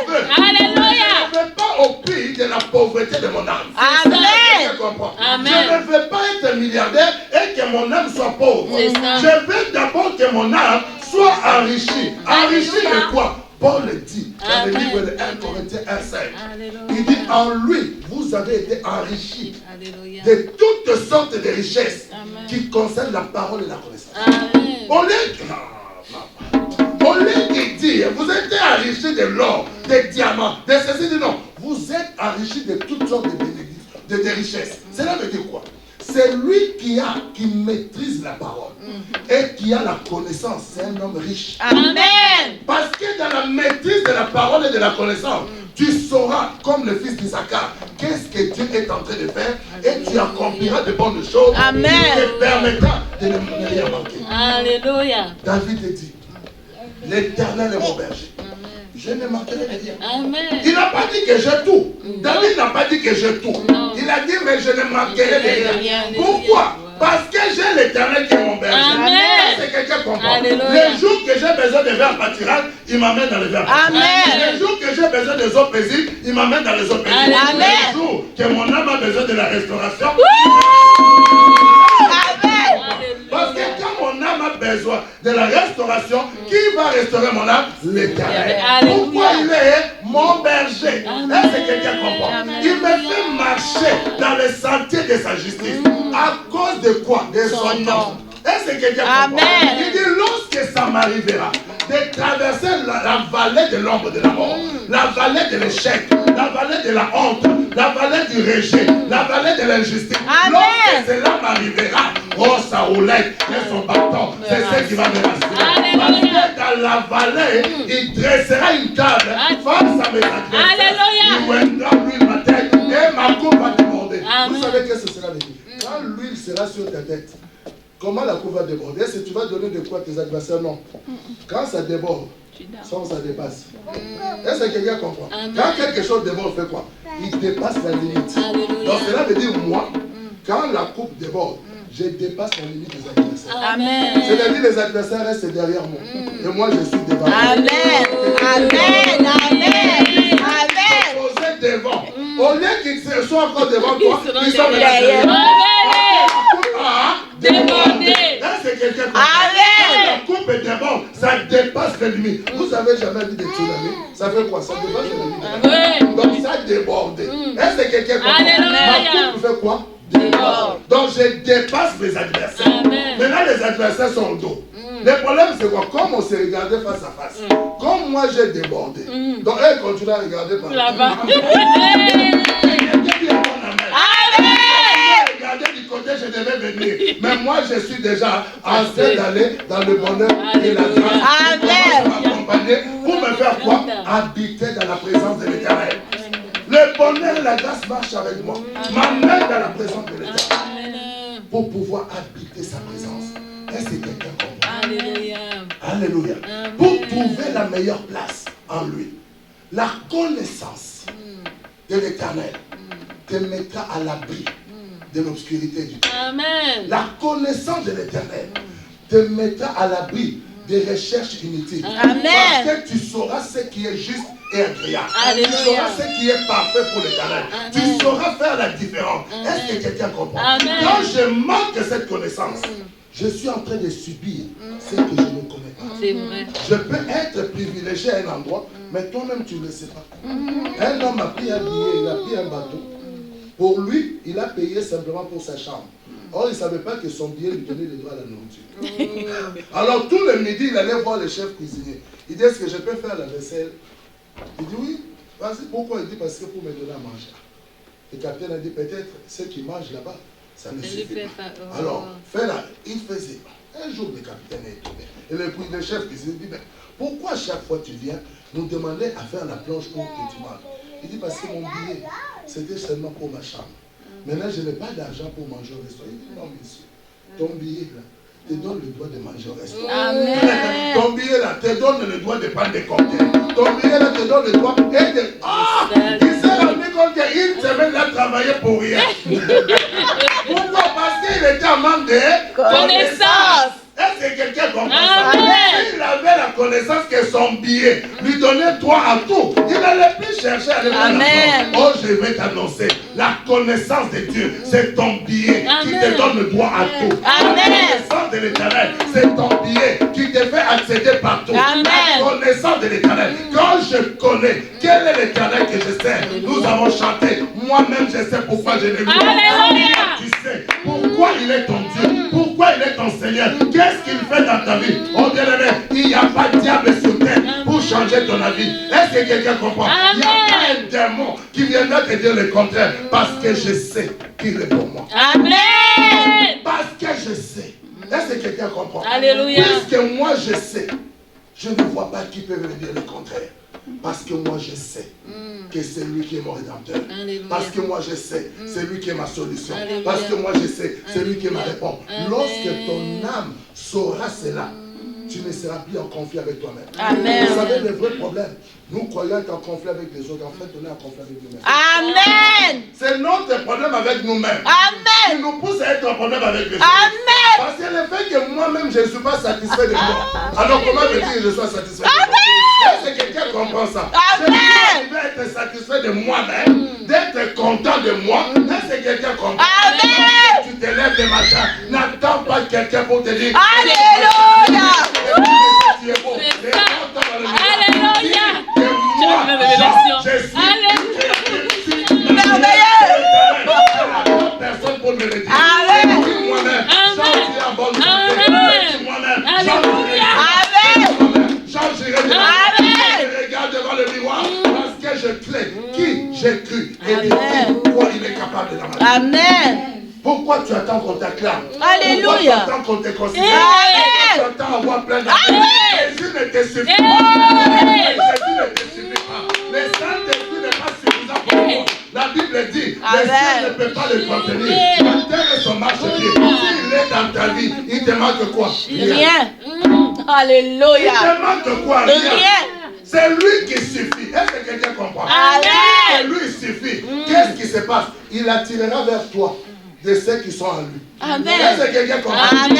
Je le veux. Alléluia. Je ne veux pas au pays de la pauvreté de mon âme. Amen. Je comprends. Amen. Je ne veux pas être milliardaire et que mon âme soit pauvre. C'est ça. Je veux d'abord que mon âme soit enrichie. Enrichie de quoi? Paul le dit dans le Amen. livre de 1 Corinthiens 1,5. Alléluia. Il dit, en lui, vous avez été enrichis Alléluia. de toutes sortes de richesses Amen. qui concernent la parole et la connaissance. Amen. Au lieu de dire, vous êtes enrichis de l'or, des diamants, de ceci, de non. Vous êtes enrichis de toutes sortes de bénéfices, de richesses. Cela veut dire quoi? C'est lui qui maîtrise la parole et qui a la connaissance. C'est un homme riche. Amen. Parce que dans la maîtrise de la parole et de la connaissance, tu sauras, comme le fils d'Isaacar, qu'est-ce que Dieu est en train de faire et tu accompliras de bonnes choses Amen. qui te permettra de ne rien manquer. Alléluia. David dit, l'Éternel est mon berger. Je ne manquerai de rien. Amen. Il n'a pas dit que j'ai tout. David n'a pas dit que j'ai tout. Non. Il a dit, mais je ne manquerai de rien. Rien. Pourquoi? Parce que j'ai l'Éternel qui est mon berger. Amen. C'est quelqu'un comprend. Alléluia. Les jours que j'ai besoin de verre pâturage, il m'amène dans le verre pâturage. Amen. Les jours que j'ai besoin des eaux paisibles, il m'amène dans les eaux paisibles. Amen. Les jours que mon âme a besoin de la restauration, parce que quand mon âme a besoin de la restauration, qui va restaurer mon âme? L'Éternel. Alléluia. Pourquoi il est mon berger? Amen. Est-ce que quelqu'un comprend? Amen. Il me fait marcher dans le sentier de sa justice. À cause de quoi? De son nom. Est-ce que quelqu'un comprend? Amen. Il dit, lorsque ça m'arrivera de traverser la vallée de l'ombre de la mort, la vallée de l'échec, la vallée de la honte, la vallée du rejet, la vallée de l'injustice. Amen. Lorsque cela m'arrivera, oh, sa roulette et son bâton, c'est ce qui va me rassurer. Parce que dans la vallée, il dressera une table face à mes adversaires. Alléluia. Il oindra l'huile ma tête et ma coupe va déborder. Amen. Vous savez qu'est-ce que cela veut dire? Quand l'huile sera sur ta tête, comment la coupe va déborder? Est-ce que tu vas donner de quoi à tes adversaires? Non. Quand ça déborde, ça dépasse. Est-ce que quelqu'un comprend? Amen. Quand quelque chose déborde, fait quoi? Il dépasse la limite. Alléluia. Donc cela veut dire, moi, quand la coupe déborde, je dépasse la limite des adversaires. Amen. C'est-à-dire les adversaires restent derrière moi. Et moi, je suis devant. Amen. Amen. Amen. Amen. Posés devant. Au lieu qu'ils soient encore devant toi, ils sont derrière. derrière. Amen. Débordé. Là, c'est quelqu'un comme Amen. Quand la coupe est déborde, ça dépasse les limites. Vous avez jamais vu des tsunamis? Ça fait quoi? Ça dépasse les limites. Amen. Donc ça déborde. Est-ce que quelqu'un comprend? Alléluia. Ma coupe fait quoi? Déborde. Donc je dépasse mes adversaires. Amen. Maintenant les adversaires sont au dos. Le problème c'est quoi? Comme on s'est regardé face à face, comme moi j'ai débordé, donc eux continuent à regarder par Là-bas. Amen. Regardez du côté, je devais venir. Mais moi, je suis déjà en train d'aller dans le bonheur et la grâce. Amen. Pour m'accompagner, pour me faire quoi? Habiter dans la présence de l'Éternel. Le bonheur et la grâce marchent avec moi. M'amène dans la présence de l'Éternel. Pour pouvoir habiter sa présence. Est-ce que quelqu'un comprend? Alléluia. Alléluia. Pour trouver la meilleure place en lui. La connaissance de l'Éternel te mettra à l'abri de l'obscurité du temps. Amen. La connaissance de l'Éternel te mettra à l'abri des recherches inutiles. Amen. Parce que tu sauras ce qui est juste et agréable. Alléluia. Tu sauras ce qui est parfait pour l'Éternel. Amen. Tu sauras faire la différence. Amen. Est-ce que quelqu'un comprend? Amen. Quand je manque de cette connaissance, je suis en train de subir ce que je ne connais pas. C'est vrai. Je peux être privilégié à un endroit, mais toi-même tu ne le sais pas. Un homme a pris un billet, il a pris un bateau. Pour lui, il a payé simplement pour sa chambre. Or, il ne savait pas que son billet lui donnait le droit à la nourriture. Alors, tout le midi, il allait voir le chef cuisinier. Il dit, est-ce que je peux faire la vaisselle? Il dit, oui. Pourquoi? Il dit, parce que pour me donner à manger. Le capitaine a dit, peut-être, ceux qui mangent là-bas, ça ne suffit pas. Alors, fais-la. Il faisait. Un jour, le capitaine est tombé. Et le chef cuisinier dit, mais pourquoi chaque fois tu viens nous demander à faire la planche pour que tu manges? Il dit, parce que mon billet, c'était seulement pour ma chambre. Maintenant, je n'ai pas d'argent pour manger au restaurant. Il dit, non, monsieur, ton billet, là, te donne le droit de manger au restaurant. Amen. Ton billet, là, te donne le droit de prendre des cocktails. Ton billet, là, te donne le droit de... Ah! Il s'est rendu compte qu'une semaine, il a travaillé pour rien. Pourquoi? Parce qu'il était en manque de Connaissance. Est-ce que quelqu'un comprend ça? Il avait la connaissance que son billet lui donnait droit à tout. Il n'allait plus chercher à aller voir la Oh, je vais t'annoncer. La connaissance de Dieu, c'est ton billet qui te donne le droit à tout. Amen. La connaissance de l'Éternel, c'est ton billet qui te fait accéder partout. Amen. La connaissance de l'Éternel. Quand je connais quel est l'Éternel que je sais, nous avons chanté. Moi-même, je sais pourquoi je l'ai vu. Tu sais pourquoi il est ton Dieu, pourquoi il est ton Seigneur. Qu'est-ce qu'il fait dans ta vie? Oh bien-aimé, il n'y a pas de diable sur terre pour changer ton avis. Est-ce que quelqu'un comprend? Il n'y a pas un démon qui viendra te dire le contraire. Parce que je sais qu'il est pour moi. Amen. Parce que je sais. Est-ce que quelqu'un comprend? Alléluia. Puisque moi je sais, je ne vois pas qui peut me dire le contraire. Parce que moi je sais que c'est lui qui est mon rédempteur. Alléluia. Parce que moi je sais, c'est lui qui est ma solution. Alléluia. Parce que moi je sais, c'est lui qui est ma réponse. Lorsque ton âme saura cela, tu ne seras plus en conflit avec toi-même. Amen. Vous savez le vrai problème? Nous croyons être en conflit avec les autres. En fait, on est en conflit avec nous-mêmes. Amen. C'est notre problème avec nous-mêmes. Amen. Qui nous pousse à être en problème avec les autres. Amen. Parce que le fait que moi-même je ne suis pas satisfait de moi. Alors comment me dire que je sois satisfait de moi? Est-ce que quelqu'un comprend ça? Amen. Je dois être satisfait de moi-même, d'être content de moi. Est-ce que quelqu'un comprend? Amen. Tu te lèves le matin, n'attends pas quelqu'un pour te dire Alléluia. tu es beau. Alléluia. Moi, je suis merveilleux. Personne pour me le dire. Amen. Moi-même, j'en suis en bonne santé. Moi-même, j'en je regarde devant le miroir parce que je clé qui j'ai cru et pourquoi il est capable de la manière. Amen. Pourquoi tu attends qu'on t'acclame? Alléluia. Pourquoi tu attends qu'on te considère? Amen. Tu attends avoir plein d'amour. Jésus ne te suffit pas. Jésus ne te suffit pas. Le Saint-Esprit n'est pas suffisant pour toi. La Bible dit, le ciel ne peut pas le contenir. La terre est son marchepied. S'il est dans ta vie, il te manque quoi? Rien. Alléluia. Il te manque quoi? Rien. C'est lui qui suffit. Est-ce que quelqu'un comprend? Amen. C'est lui qui suffit. Qu'est-ce qui se passe? Il attirera vers toi de ceux qui sont en lui. Amen. Est-ce que quelqu'un comprend? Amen.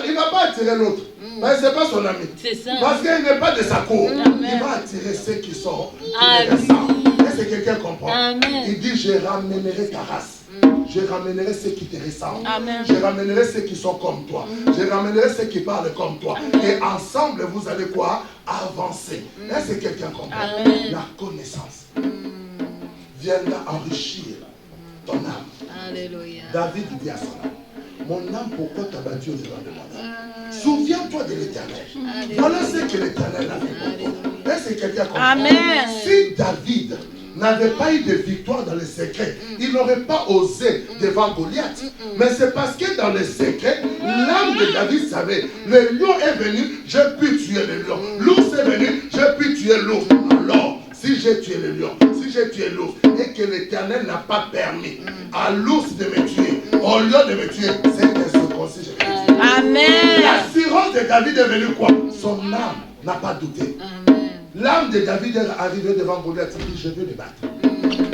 Il ne va pas attirer l'autre. Mais ce n'est pas son ami. C'est ça. Parce qu'il n'est pas de sa cour. Il va attirer ceux qui sont intéressants. Est-ce que quelqu'un comprend? Amen. Il dit, je ramènerai ta race. Je ramènerai ceux qui te ressemblent. Amen. Je ramènerai ceux qui sont comme toi. Je ramènerai ceux qui parlent comme toi. Et ensemble, vous allez quoi? Avancer. Est-ce que quelqu'un comprend? Amen. La connaissance viendra enrichir ton âme. Alléluia. David dit à son âme, mon âme, pourquoi t'as battu au devant de moi? Souviens-toi de l'Éternel. Voilà ce que l'Éternel a fait pour toi. Est-ce que quelqu'un comprend? Amen. Si David n'avait pas eu de victoire dans le secret, il n'aurait pas osé devant Goliath. Mais c'est parce que dans le secret, l'âme de David savait, le lion est venu, je puis tuer le lion. L'ours est venu, je puis tuer l'ours. Alors, si j'ai tué le lion, si j'ai tué l'ours, et que l'Éternel n'a pas permis à l'ours de me tuer, au lieu de me tuer, c'est un circoncis, je vais tuer. Amen. L'assurance de David est venue quoi? Son âme n'a pas douté. L'âme de David est arrivée devant Goliath. Il dit, je veux le battre.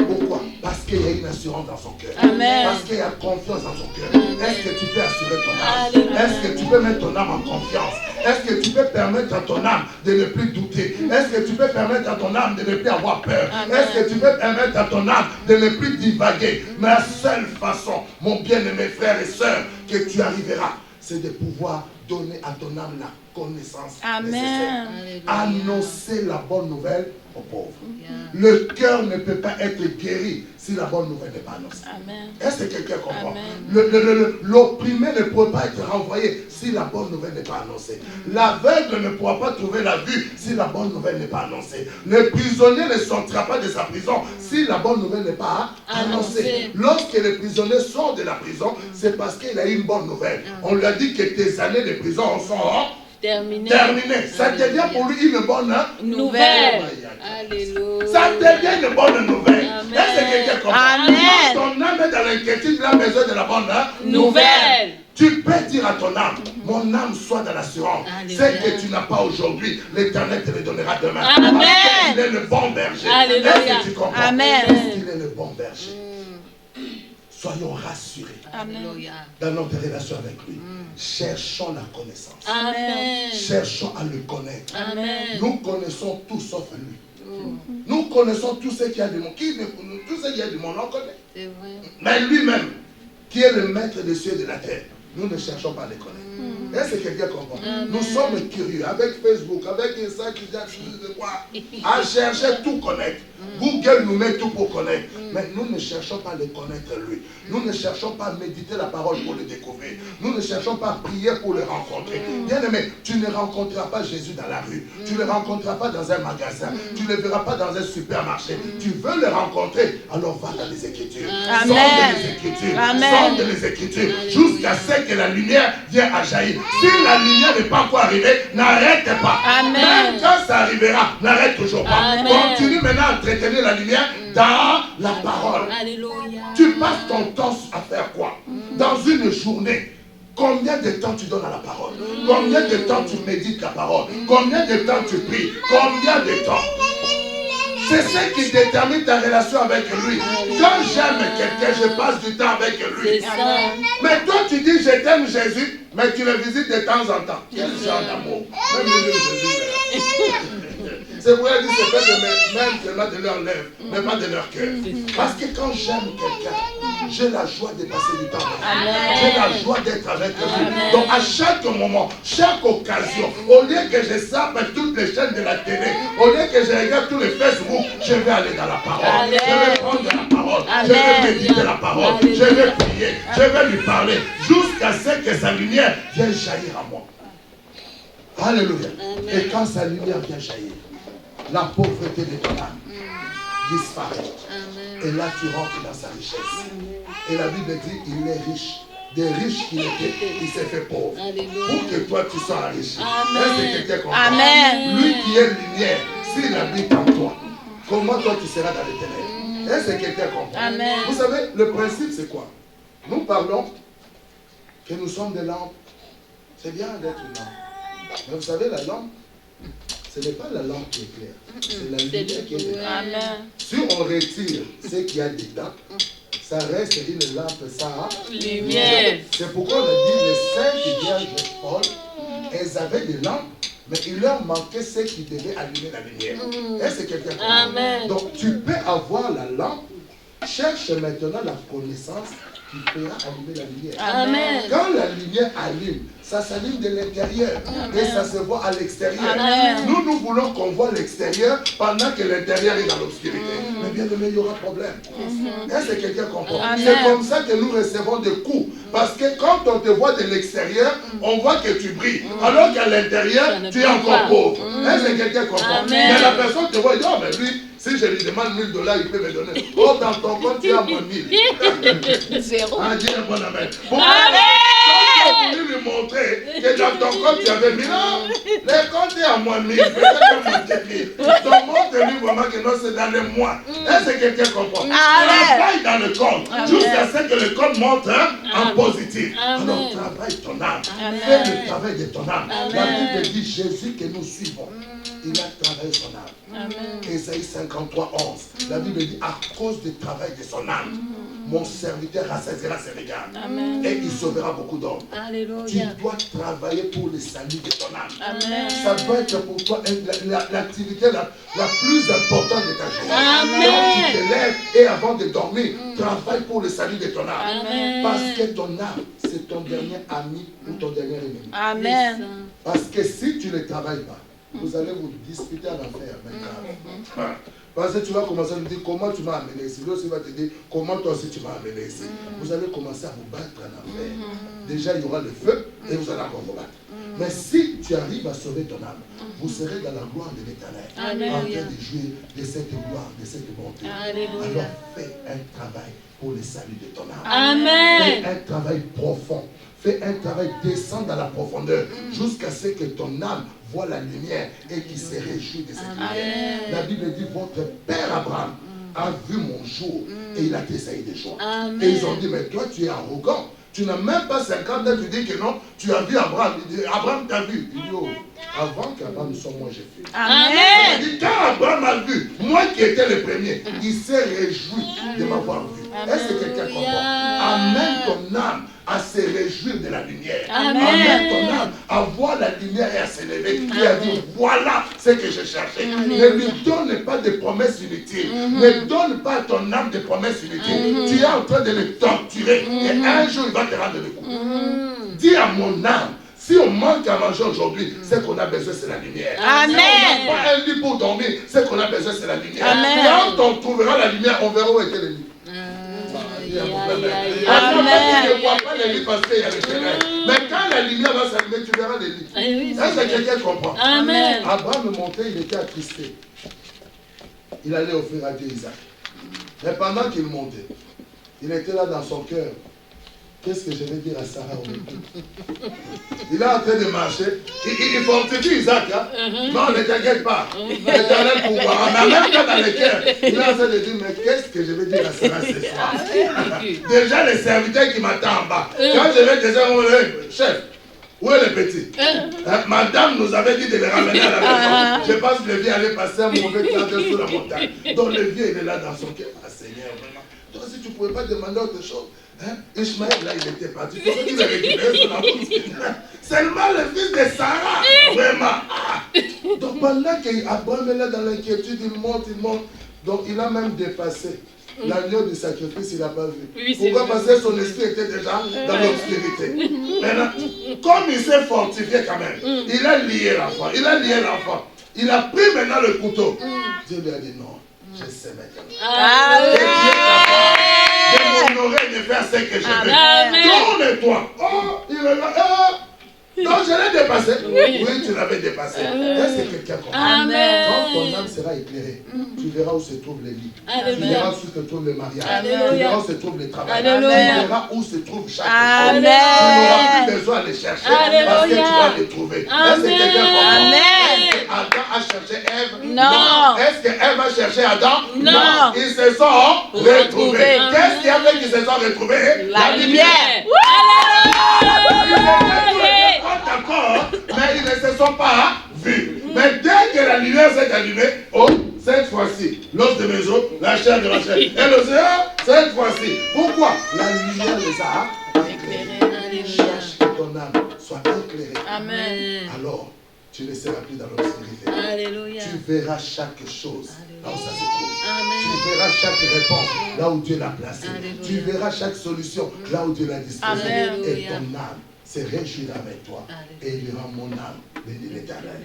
Pourquoi? Parce qu'il y a une assurance dans son cœur. Amen. Parce qu'il y a confiance dans son cœur. Est-ce que tu peux assurer ton âme? Est-ce que tu peux mettre ton âme en confiance? Est-ce que tu peux permettre à ton âme de ne plus douter? Est-ce que tu peux permettre à ton âme de ne plus avoir peur? Est-ce que tu peux permettre à ton âme de ne plus divaguer? Mais la seule façon, mon bien-aimé frère et sœur, que tu arriveras, c'est de pouvoir donner à ton âme la connaissance nécessaire. Annoncer la bonne nouvelle aux pauvres. Le cœur ne peut pas être guéri si la bonne nouvelle n'est pas annoncée. Est-ce que quelqu'un comprend? L'opprimé ne peut pas être renvoyé si la bonne nouvelle n'est pas annoncée. L'aveugle ne pourra pas trouver la vue si la bonne nouvelle n'est pas annoncée. Le prisonnier ne sortira pas de sa prison si la bonne nouvelle n'est pas annoncée. Lorsque le prisonnier sort de la prison, c'est parce qu'il a eu une bonne nouvelle. On lui a dit que tes années de prison sont terminées. Ça devient pour lui une bonne nouvelle. Alléluia. Ça devient une bonne nouvelle. Est-ce que quelqu'un comprend? Amen. Ton âme est dans l'inquiétude, il a besoin de la bonne nouvelle. Tu peux dire à ton âme, mon âme soit dans l'assurance. Ce que tu n'as pas aujourd'hui, l'Éternel te le donnera demain. Amen. Parce qu'il est le bon berger. Est-ce que tu comprends? Amen. Parce qu'il est le bon berger. Soyons rassurés dans notre relation avec lui. Cherchons la connaissance. Amen. Cherchons à le connaître. Amen. Nous connaissons tout sauf lui. Nous connaissons tout ce qu'il y a du monde. Tout ce qu'il y a du monde, on connaît. C'est vrai. Mais lui-même, qui est le maître des cieux et de la terre, nous ne cherchons pas à les connaître. Est-ce que quelqu'un comprend? Nous sommes curieux avec Facebook, avec Insta, qui de quoi, à chercher tout connaître. Google nous met tout pour connaître. Mais nous ne cherchons pas à le connaître lui. Nous ne cherchons pas à méditer la parole pour le découvrir. Nous ne cherchons pas à prier pour le rencontrer. Bien aimé, tu ne rencontreras pas Jésus dans la rue. Tu ne le rencontreras pas dans un magasin. Tu ne le verras pas dans un supermarché. Tu veux le rencontrer, alors va dans les Écritures. Sors de les Écritures. Sors de les Écritures. Jusqu'à ce que la lumière vienne à jaillir. Si la lumière n'est pas encore arrivée, n'arrête pas. Amen. Même quand ça arrivera, n'arrête toujours pas. Amen. Continue maintenant à entretenir la lumière dans la parole. Alléluia. Tu passes ton temps à faire quoi? Dans une journée, combien de temps tu donnes à la parole? Combien de temps tu médites la parole? Combien de temps tu pries? Combien de temps? C'est ce qui détermine ta relation avec lui. Quand j'aime quelqu'un, je passe du temps avec lui. Mais toi, tu dis je t'aime Jésus, mais tu le visites de temps en temps. Quel genre d'amour? Même le Jésus. C'est pour elle dire c'est fait de même seulement de leurs lèvres, mais pas de leur cœur. Parce que quand j'aime quelqu'un, j'ai la joie de passer du temps avec lui. J'ai la joie d'être avec lui. Donc à chaque moment, chaque occasion, au lieu que je sape toutes les chaînes de la télé, au lieu que je regarde tous les Facebook, je vais aller dans la parole. Je vais prendre la parole. Je vais méditer la parole. Je vais prier. Je vais lui parler jusqu'à ce que sa lumière vienne jaillir à moi. Alléluia. Et quand sa lumière vient jaillir, la pauvreté de ton âme disparaît. Et là, tu rentres dans sa richesse. Et la Bible dit, il est riche. Des riches qu'il était, il s'est fait pauvre. Pour que toi, tu sois riche. Est-ce que quelqu'un comprend? Lui qui est lumière, s'il habite en toi, comment toi, tu seras dans les ténèbres? Est-ce que quelqu'un comprend? Vous savez, le principe, c'est quoi? Nous parlons que nous sommes des lampes. C'est bien d'être une lampe. Mais vous savez, la lampe, ce n'est pas la lampe qui est claire, c'est la lumière qui est claire. Si on retire ce qu'il y a dedans, ça reste une lampe sans lumière. C'est pourquoi on a dit les 5 vierges folles, elles avaient des lampes, mais il leur manquait ce qui devait allumer la lumière. Est-ce que quelqu'un comprend? Donc tu peux avoir la lampe, cherche maintenant la connaissance qui fera allumer la lumière. Quand la lumière allume, ça s'allume de l'intérieur et ça se voit à l'extérieur. Nous voulons qu'on voit l'extérieur pendant que l'intérieur est dans l'obscurité. Mais bien aimé, il y aura problème. Est-ce que quelqu'un comprend? C'est comme ça que nous recevons des coups. Parce que quand on te voit de l'extérieur, on voit que tu brilles. Alors qu'à l'intérieur, tu es encore pauvre. Est-ce que quelqu'un comprend? Mais la personne te voit et dit, oh mais lui, si je lui demande 1000 $, il peut me donner. Oh, dans ton compte, il y a moins 1000. Zéro. Ah, dis un bon amen. Quand tu as voulu lui montrer que dans ton compte, tu avais 1000 $, le compte est à moins 1000. Peut-être moins 1000. Donc, montre-lui vraiment que non, c'est dans les mois. Est-ce que quelqu'un comprend? Travaille dans le compte jusqu'à ce que le compte monte en positif. Alors, travaille ton âme. Fais le travail de ton âme. La Bible dit Jésus que nous suivons. Il a travaillé son âme. Ésaïe 53, 11. La Bible dit à cause du travail de son âme, mon serviteur rassasiera ses regards et il sauvera beaucoup d'hommes. Tu dois travailler pour le salut de ton âme. Ça doit être pour toi l'activité la plus importante de ta journée. Quand tu te lèves et avant de dormir, travaille pour le salut de ton âme. Parce que ton âme, c'est ton dernier ami ou ton dernier ennemi. Parce que si tu ne travailles pas, vous allez vous disputer en enfer maintenant. Parce que tu vas commencer à me dire comment tu m'as amené ici. L'autre va te dire comment toi aussi tu m'as amené ici. Vous allez commencer à vous battre en enfer. Déjà, il y aura le feu et vous allez encore vous battre. Mais si tu arrives à sauver ton âme, vous serez dans la gloire de l'Éternel, en train de jouir de cette gloire, de cette bonté. Alors fais un travail pour le salut de ton âme. Amen. Fais un travail profond. Fais un travail, descend dans la profondeur jusqu'à ce que ton âme voit la lumière et qu'il se réjouit de cette lumière. La Bible dit, votre père Abraham a vu mon jour et il a essayé des choses. Et ils ont dit, mais toi tu es arrogant. Tu n'as même pas 50 ans, tu dis que non, tu as vu Abraham. Il dit, Abraham t'a vu. Il dit, oh, avant qu'Abraham soit moi, j'ai vu. Amen. Il dit, quand Abraham a vu, moi qui étais le premier, il s'est réjoui de m'avoir vu. Est-ce que quelqu'un comprend? Amène ton âme à se réjouir de la lumière. Amène ton âme à voir la lumière et à se lever. Et à dire, voilà ce que je cherchais. Ne lui donne pas de promesses inutiles. Ne donne pas à ton âme de promesses inutiles. Tu es en train de le torturer. Et un jour, il va te rendre le coup. Dis à mon âme, si on manque à manger aujourd'hui, ce qu'on a besoin, c'est la lumière. Amen. Si on n'a pas un lit pour dormir, ce qu'on a besoin, c'est la lumière. Amen. Quand on trouvera la lumière, on verra où était le lit. Amen. Tu ne vois pas les lits parce qu'il y a les ténèbres. Mais quand la lumière va s'allumer, tu verras les lits. Est-ce que quelqu'un comprend? Amen. Abraham montait, il était attristé. Il allait offrir à Dieu Isaac. Mais pendant qu'il montait, il était là dans son cœur. Qu'est-ce que je vais dire à Sarah au retour? Il est en train de marcher. Il fortifie Isaac. Hein? Non, ne t'inquiète pas. L'Éternel pouvoir. Mais en même temps, dans le cœur, il est en train de dire, mais qu'est-ce que je vais dire à Sarah ce soir? Déjà, le serviteur qui m'attend en bas. Quand je vais déjà, chef, où est le petit? Madame nous avait dit de le ramener à la maison. Je pense que le vieux allait passer un mauvais quart d'heure sur la montagne. Donc le vieux, il est là dans son cœur. Ah Seigneur, vraiment. Toi aussi, tu ne pouvais pas demander autre chose. Hein? Ishmaël, là, il était parti. Il faut qu'il ait récupéré son amour. Seulement le fils de Sarah. Vraiment. Donc pendant qu'Abraham est là dans l'inquiétude, il monte. Donc il a même dépassé l'agneau du sacrifice, il n'a pas vu. Oui, pourquoi? Parce que son esprit était déjà dans l'obscurité. Maintenant, comme il s'est fortifié quand même, il a lié l'enfant. Il a pris maintenant le couteau. Dieu lui a dit non, je sais maintenant. De m'honorer et de faire ce que je veux. Tourne-toi. Oh, il regarde. Non, je l'ai dépassé. Oui, tu l'avais dépassé. Est-ce que quelqu'un comprend? Quand ton âme sera éclairée, tu verras où se trouve les lits. Tu verras où se trouve le mariage. Tu verras où se trouve le travail. Tu verras où se trouve chaque chose. Tu n'auras plus besoin de les chercher parce que tu vas les trouver. Est-ce que quelqu'un comprend? Est-ce que Adam a cherché Ève? Non. Est-ce que Ève a cherché Adam? Non. Ils se sont retrouvés. Qu'est-ce qui a fait qu'ils se sont retrouvés? La lumière. D'accord, mais ils ne se sont pas vus. Mais dès que la lumière s'est allumée, oh, cette fois-ci, l'os de mes os, la chair de ma chair, et l'océan, cette fois-ci. Pourquoi? La lumière les a éclairés. Cherche que ton âme soit éclairée. Amen. Alors, tu ne seras plus dans l'obscurité. Alléluia. Tu verras chaque chose là où ça se trouve. Amen. Tu verras chaque réponse là où Dieu l'a placée. Tu verras chaque solution là où Dieu l'a disposée. Et ton âme se réjouira avec toi. Et il dira, mon âme, bénis l'Éternel.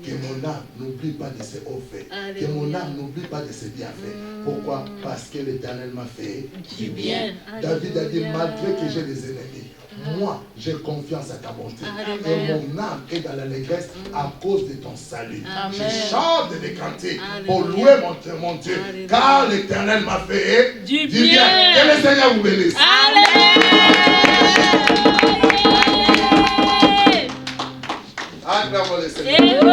Que mon âme n'oublie pas de ses hauts faits. Que mon âme n'oublie pas de ses bienfaits. Pourquoi? Parce que l'Éternel m'a fait du bien. David a dit, malgré que j'ai des ennemis, moi, j'ai confiance à ta bonté. Et mon âme est dans l'allégresse à cause de ton salut. Je chante des cantiques pour louer mon Dieu. Car l'Éternel m'a fait du bien. Que le Seigneur vous bénisse. Acclamons le Seigneur. Oh